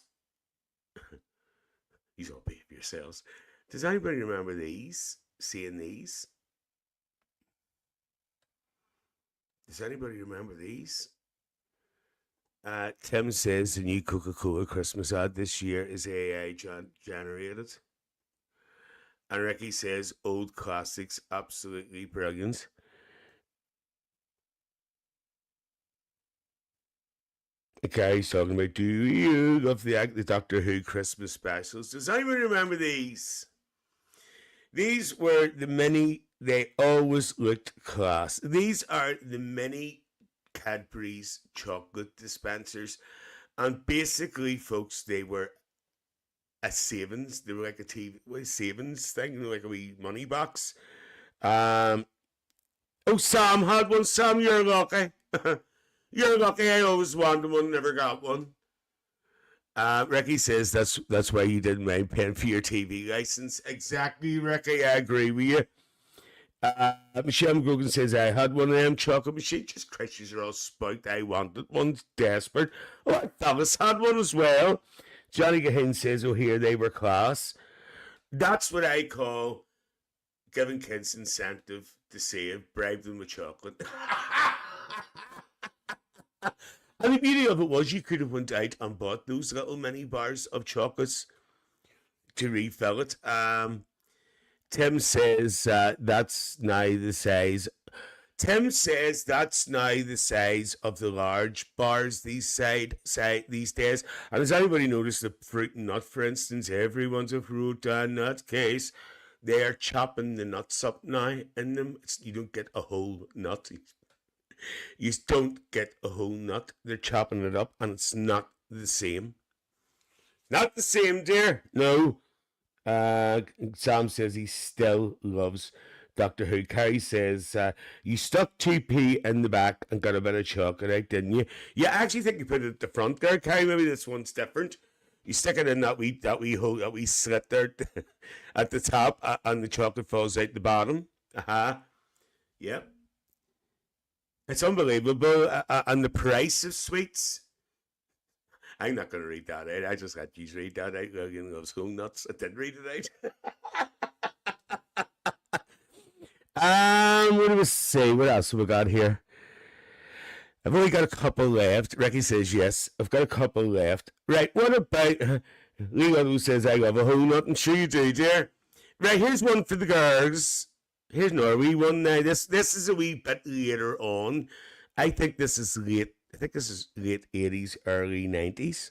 You all behave yourselves. Does anybody remember these? Seeing these? Does anybody remember these? Tim says the new Coca-Cola Christmas ad this year is AI generated. And Ricky says old classics, absolutely brilliant. Gary's talking about, do you love the Doctor Who Christmas specials? Does anyone remember these? These were the mini, they always looked class. These are the mini Cadbury's chocolate dispensers. And basically, folks, they were a savings. They were like a TV savings thing, like a wee money box. Oh, Sam had one. Sam, you're lucky. You're lucky. I always wanted one, never got one. Ricky says that's why you didn't mind paying for your TV license. Exactly, Ricky. I agree with you. Michelle McGrogan says, I had one of them chocolate machines. Just Christians are all spiked. I wanted one. Desperate. Oh, Thomas had one as well. Johnny Gahin says, oh, here they were class. That's what I call giving kids incentive to save, bribe them with chocolate. And the beauty of it was you could have went out and bought those little mini bars of chocolates to refill it. Tim says that's now the size. Tim says that's now the size of the large bars these days. And has anybody noticed the fruit and nut, for instance? Everyone's a fruit and nut case. They are chopping the nuts up now in them. You don't get a whole nut. You don't get a whole nut. They're chopping it up, and it's not the same. Not the same, dear. No. Sam says he still loves Doctor Who. Carrie says, you stuck 2p in the back and got a bit of chocolate out, didn't you? Yeah, I actually think you put it at the front there, Carrie. Maybe this one's different. You stick it in that wee hole, that wee slit there at the top, and the chocolate falls out the bottom. Yep. It's unbelievable. And the price of sweets. I'm not going to read that out. I just got you to read that out. You know, school nuts. I didn't read it out. What do we say? What else have we got here? I've only got a couple left. Ricky says yes. I've got a couple left. Right, what about Leo, who says I love a whole nut? I'm sure you do, dear. Right, here's one for the girls. Here's another wee one now. This is a wee bit later on. I think this is late 80s, early 90s.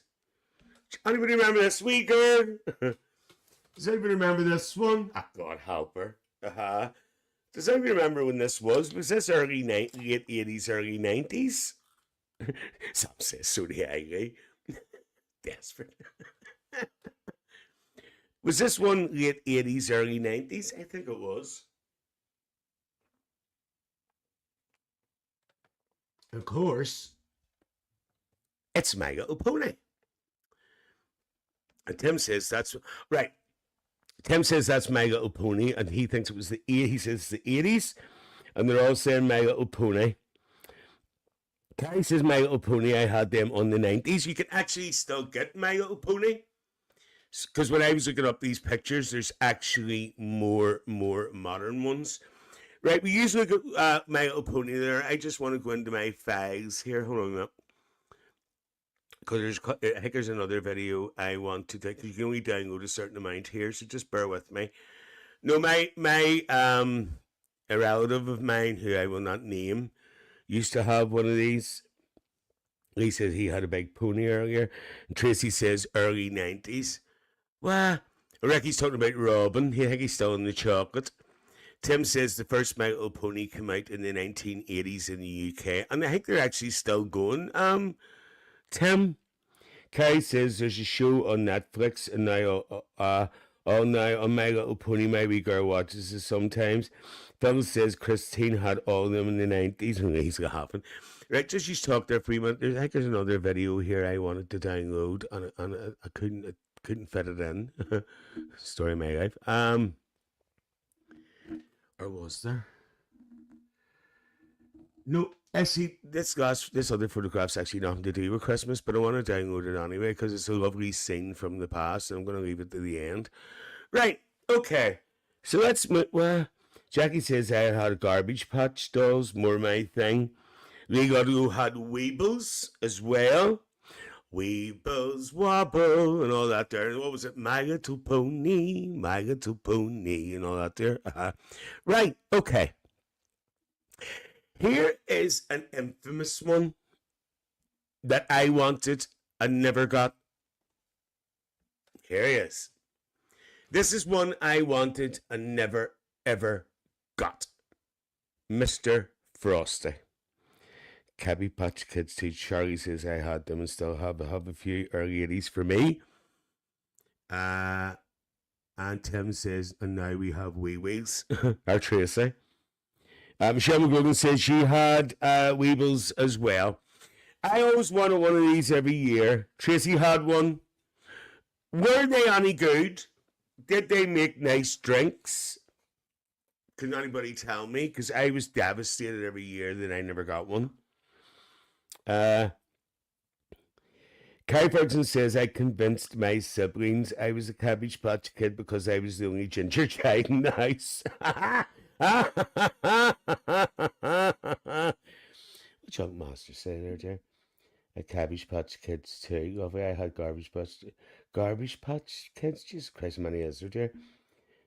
Anybody remember this wee girl? Does anybody remember this one? Ah, God help her. Does anybody remember when this was? Was this late 80s, early 90s? Some say so do I. Desperate. Was this one late 80s, early 90s? I think it was. Of course, it's My Little Pony. And Tim says that's right. Tim says that's My Little Pony, and he thinks it was he says the 80s, and they're all saying My Little Pony. Carrie says My Little Pony, I had them on the 90s. You can actually still get My Little Pony, because when I was looking up these pictures, there's actually more modern ones. Right, we usually look at My Little Pony there. I just want to go into my files here. Hold on a minute. Because I think there's another video I want to take. You can only download a certain amount here, so just bear with me. No, my a relative of mine who I will not name used to have one of these. He said he had a big pony earlier. And Tracy says early 90s. Well, Ricky's talking about Robin. I think he's still in the chocolate. Tim says the first My Little Pony came out in the 1980s in the UK. And I think they're actually still going. Tim. Carrie says there's a show on Netflix, and now on My Little Pony, my wee girl watches it sometimes. Phil says Christine had all of them in the 90s, and he's laughing. Right, just you talk there for a minute. I think there's another video here I wanted to download, and I couldn't fit it in. Story of my life. Or was there? No, actually, this other photograph's actually nothing to do with Christmas, but I want to download it anyway because it's a lovely scene from the past, and I'm going to leave it to the end. Right, okay. So let's move. Well, Jackie says I had Garbage Patch dolls, more my thing. Lego had Weebles as well. Weebles wobble and all that there. What was it? My Little Pony, and all that there. Right, okay. Here is an infamous one that I wanted and never got. Here he is. This is one I wanted and never, ever got. Mr. Frosty. Cabbie Patch Kids too. Charlie says I had them and still have a few early 80s for me. And Tim says, and now we have Wee Wheels. Our Tracy. Michelle McGrogan says she had Weebles as well. I always wanted one of these every year. Tracy had one. Were they any good? Did they make nice drinks? Can anybody tell me? Because I was devastated every year that I never got one. Carrie Ferguson says, I convinced my siblings I was a Cabbage Patch Kid because I was the only ginger child in the house. What young master say there, dear? A Cabbage Patch Kids too. Lovely. I had Garbage Patch Kids. Jesus Christ, how many is there, dear?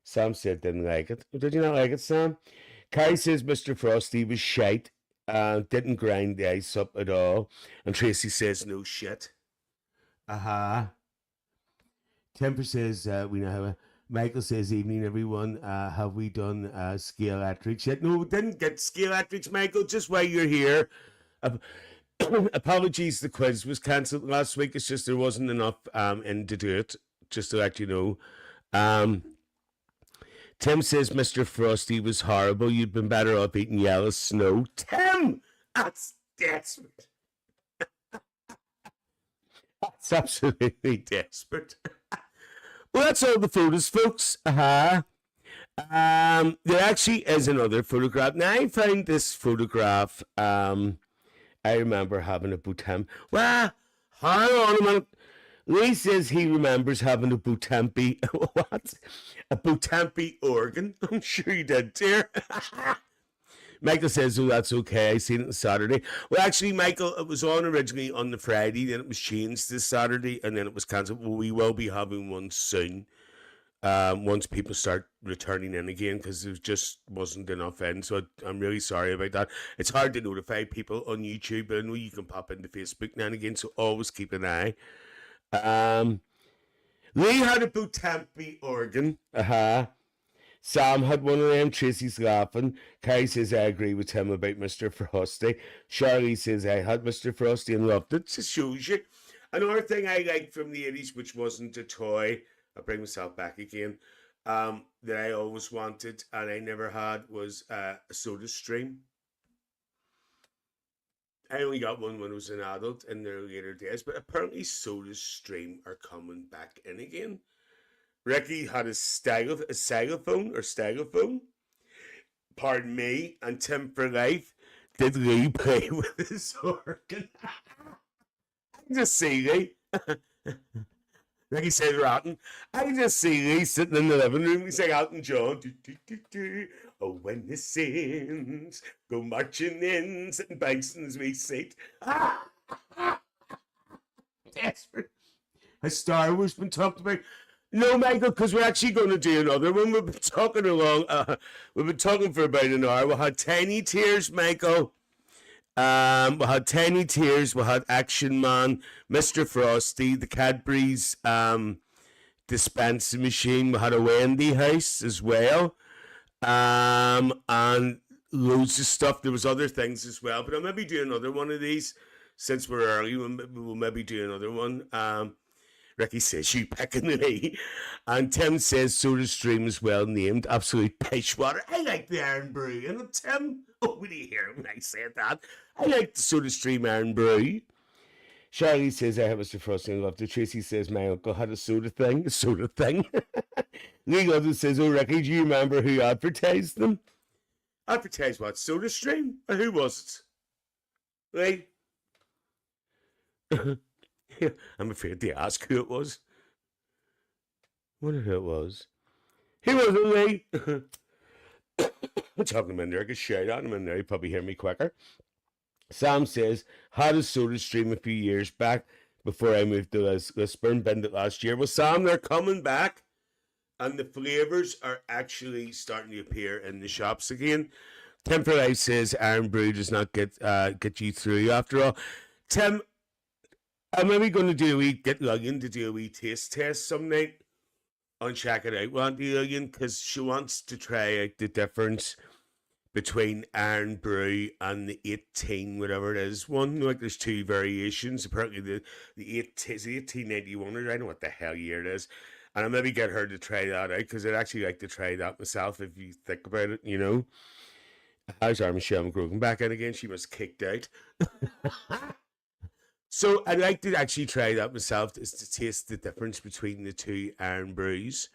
Sam said didn't like it. Did you not like it, Sam? Carrie says Mr. Frosty was shite. Didn't grind the ice up at all. And Tracy says no shit. Temper says we now have a Michael says evening everyone. Have we done Scalatrix yet? No, we didn't get Scalatrix, Michael, just while you're here. Apologies, the quiz was cancelled last week. It's just there wasn't enough in to do it, just to let you know. Tim says Mr. Frosty was horrible. You'd been better off eating yellow snow. Tim! That's desperate. That's absolutely desperate. Well, that's all the photos, folks. There actually is another photograph. Now, I found this photograph. I remember having it with him. Well, hang on a minute. Lee says he remembers having a Bootempi. What? A Bootempi organ? I'm sure he did, dear. Michael says, oh, that's okay. I seen it on Saturday. Well, actually, Michael, it was on originally on the Friday, then it was changed this Saturday, and then it was cancelled. Well, we will be having one soon. Once people start returning in again, because there just wasn't enough in. So I'm really sorry about that. It's hard to notify people on YouTube, but I know you can pop into Facebook now and again, so always keep an eye. Lee had a Bootempi organ. Sam had one of them. Tracy's laughing. Kai says, I agree with him about Mr. Frosty. Charlie says, I had Mr. Frosty and loved it. Just shows you. Another thing I liked from the 80s, which wasn't a toy, I'll bring myself back again, that I always wanted and I never had was a Soda Stream. I only got one when I was an adult in the later days, but apparently Soda Stream are coming back in again. Ricky had a stylophone, pardon me, and Tim for life did Lee play with his organ. I just see Lee. Ricky says rotten. I just see Lee sitting in the living room. He's like Elton John. Do, do, do, do. Oh, when the sins go marching in, sitting banks in his wee seat. Desperate. Has Star Wars been talked about? No, Michael, because we're actually going to do another one. We've been talking we've been talking for about an hour. We had Tiny Tears, Michael. We had Tiny Tears. We had Action Man, Mr. Frosty, the Cadbury's dispensing machine. We had a Wendy house as well. And loads of stuff. There was other things as well. But I'll maybe do another one of these. Since we're early, we'll maybe do another one. Ricky says, you picking me. And Tim says, Soda Stream is well named. Absolute pish water. I like the Iron Brew. And Tim, oh, will you hear when I said that? I like the Soda Stream Iron Brew. Charlie says, I have Mr. Frosty and loved it. Tracy says, my uncle had a soda thing. Lee London says, oh, Ricky, do you remember who advertised them? Advertised what? Soda Stream? Or who was it? Lee? I'm afraid to ask who it was. I wonder who it was. Who was it, Lee? I'm talking him in there. I could shout at him in there. He'd probably hear me quicker. Sam says, had a Soda Stream a few years back before I moved to Lisburn. Binned it last year. Well, Sam, they're coming back. And the flavours are actually starting to appear in the shops again. Tim for Life says, Iron Brew does not get you through after all. Tim, I'm maybe going to get Lillian to do a wee taste test some night and check it out with Auntie Lillian, because she wants to try out the difference between Iron Brew and the 18 whatever it is one. Like there's two variations. Apparently the 1891, or I don't know what the hell year it is. And I'll maybe get her to try that out, because I'd actually like to try that myself if you think about it, you know. How's our Michelle McGrogan back in again? She was kicked out. So I'd like to actually try that myself, is to taste the difference between the two Iron Brews.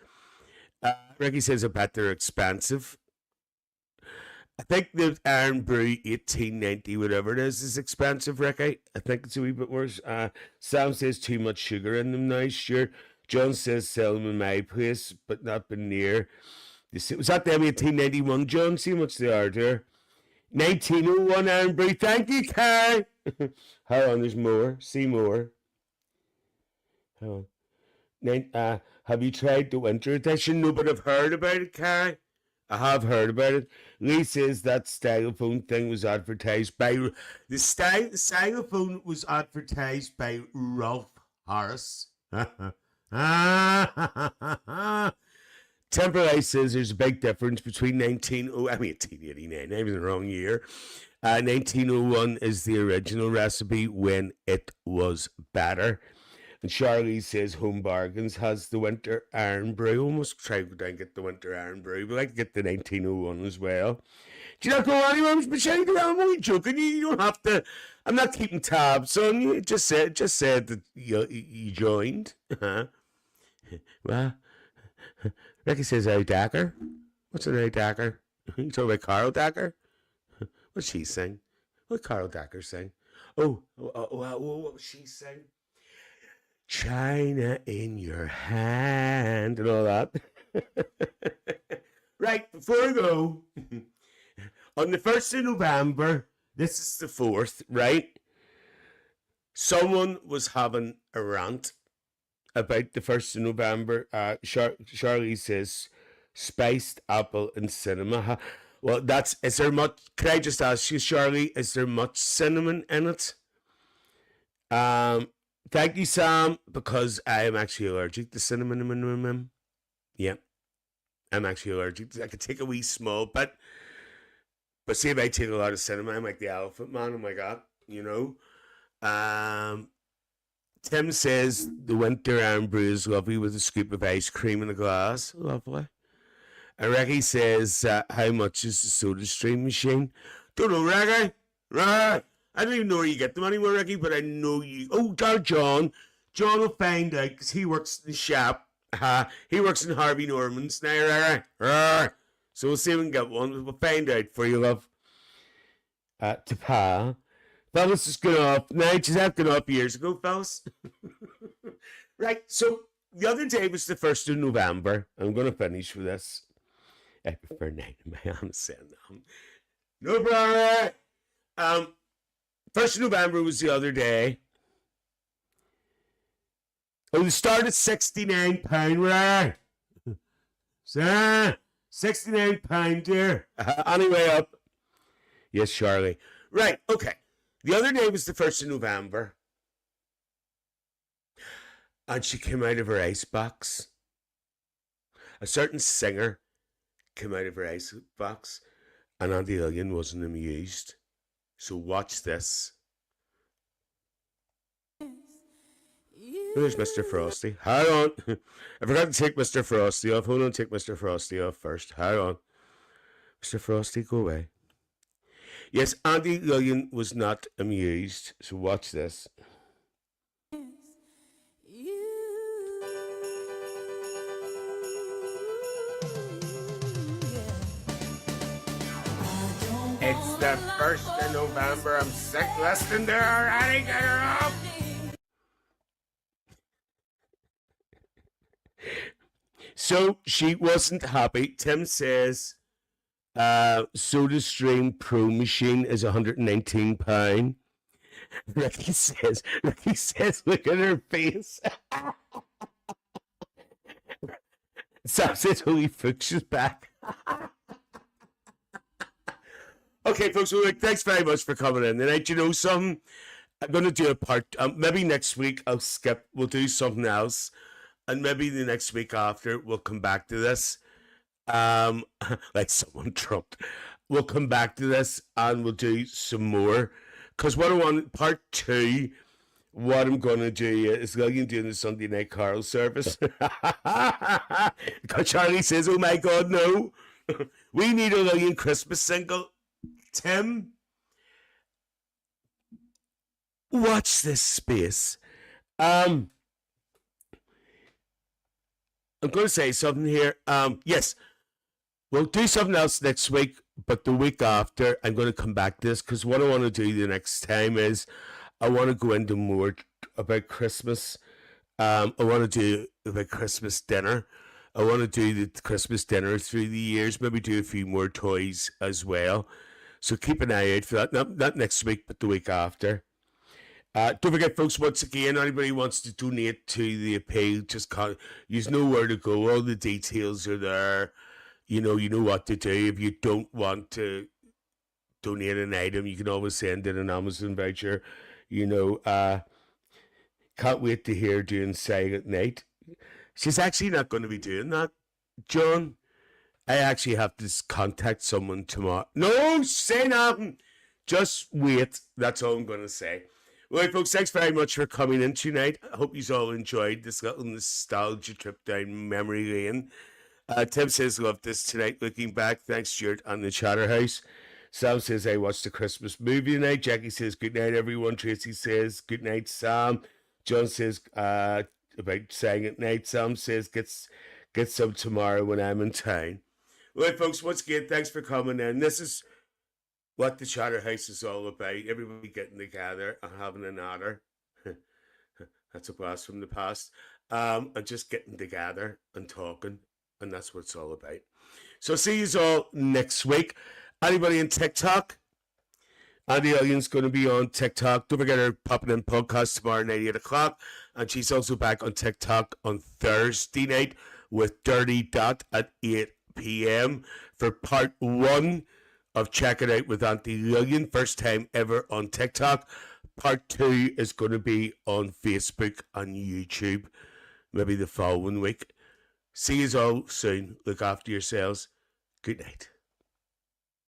Ricky says, I bet they're expensive. I think the Iron Brew 1890, whatever it is expensive, Ricky. I think it's a wee bit worse. Sam says too much sugar in them now, sure. John says sell them in my place, but not been near. Was that them 1891, John? See how much they are there. 1901 Iron Brew. Thank you, Kai. Hold on, there's more. See more. Hold on. Have you tried the winter edition? No, but I've heard about it, Kai. I have heard about it. Lee says that stylophone thing was advertised by the stylophone was advertised by Rolf Harris. Temporary says there's a big difference between 1889. I was in the wrong year. 1901 is the original recipe when it was better. And Charlie says Home Bargains has the Winter Iron Brew. Almost try to go down and get the Winter Iron Brew, but I could get the 1901 as well. Do you not go anywhere, Michelle? I'm only joking. You don't have to. I'm not keeping tabs on you. Just said that you joined. Well, Ricky says Ray Dacker. What's an Ray Dacker? You talking about Carol Dacker? What'd she sing? What did Carol Dacker sing? What was she sing? China in your hand and all that. Right, before I go, on the 1st of November, this is the 4th, right? Someone was having a rant about the 1st of November. Charlie says, spiced apple and cinema. Well, is there much, can I just ask you, Charlie, is there much cinnamon in it? Thank you, Sam, because I am actually allergic to cinnamon. Yeah, I'm actually allergic. I could take a wee small bit, but see if I take a lot of cinnamon, I'm like the Elephant Man. Oh my God, you know. Tim says the Winter Iron Brew is lovely with a scoop of ice cream in a glass. Lovely. And Ricky says, how much is the Soda Stream machine? Don't know, Ricky. Right. I don't even know where you get them anymore, Ricky, but I know you. Oh, John. John will find out because he works in the shop. He works in Harvey Norman's now, right. So we'll see if we can get one. We'll find out for you, love. To Pa. Fellas is going off. Now, she's had gone off years ago, fellas. Right, so the other day was the 1st of November. I'm going to finish with this. I prefer 9 of my I'm saying that. No problem. 1st of November was the other day. Oh, we started £69, right? £69, dear. Anyway, up. Yes, Charlie. Right, okay. The other day was the 1st of November. And she came out of her icebox. A certain singer came out of her icebox. And Auntie Lillian wasn't amused. So watch this. There's Mr. Frosty. Hang on. I forgot to take Mr. Frosty off. Hold on, take Mr. Frosty off first. Hang on. Mr. Frosty, go away. Yes, Auntie Lillian was not amused. So watch this. It's the 1st of November. I'm sick listening to her already. Get her off. So she wasn't happy. Tim says Soda Stream Pro machine is £119. Ricky says, look at her face. Sam says, holy fuck, she's back. Okay, folks, well, thanks very much for coming in tonight. You know something? I'm going to do a part, maybe next week I'll skip, we'll do something else. And maybe the next week after, we'll come back to this. Like someone trumped. We'll come back to this and we'll do some more. Because what I want, part 2, what I'm going to do is Lillian doing the Sunday night Carol service. Because Charlie says, oh my God, no. We need a Lillian Christmas single. Tim, watch this space. I'm going to say something here. Yes, we'll do something else next week, but the week after, I'm going to come back to this because what I want to do the next time is I want to go into more about Christmas. I want to do about Christmas dinner. I want to do the Christmas dinner through the years, maybe do a few more toys as well. So keep an eye out for that. Not next week, but the week after. Don't forget, folks, once again, anybody wants to donate to the appeal, just you know where to go. All the details are there. You know what to do. If you don't want to donate an item, you can always send in an Amazon voucher. Can't wait to hear doing Silent Night. She's actually not going to be doing that, John. I actually have to contact someone tomorrow. No, say nothing. Just wait. That's all I'm going to say. Right, folks, thanks very much for coming in tonight. I hope you all enjoyed this little nostalgia trip down memory lane. Tim says, love this tonight. Looking back, thanks, Stuart, on the Chatterhouse. Sam says, I watched the Christmas movie tonight. Jackie says, good night, everyone. Tracy says, good night, Sam. John says, about saying at night. Sam says, get some tomorrow when I'm in town. Right, folks, once again, thanks for coming in. This is what the Chatterhouse is all about. Everybody getting together and having an natter. That's a blast from the past. And just getting together and talking. And that's what it's all about. So see you all next week. Anybody in TikTok? Andy Ellion's going to be on TikTok. Don't forget her popping in podcast tomorrow night, 8 o'clock. And she's also back on TikTok on Thursday night with Dirty Dot at 8 p.m. for part 1 of Check It Out with Auntie Lillian. First time ever on TikTok. Part 2 is going to be on Facebook and YouTube. Maybe the following week. See you all soon. Look after yourselves. Good night.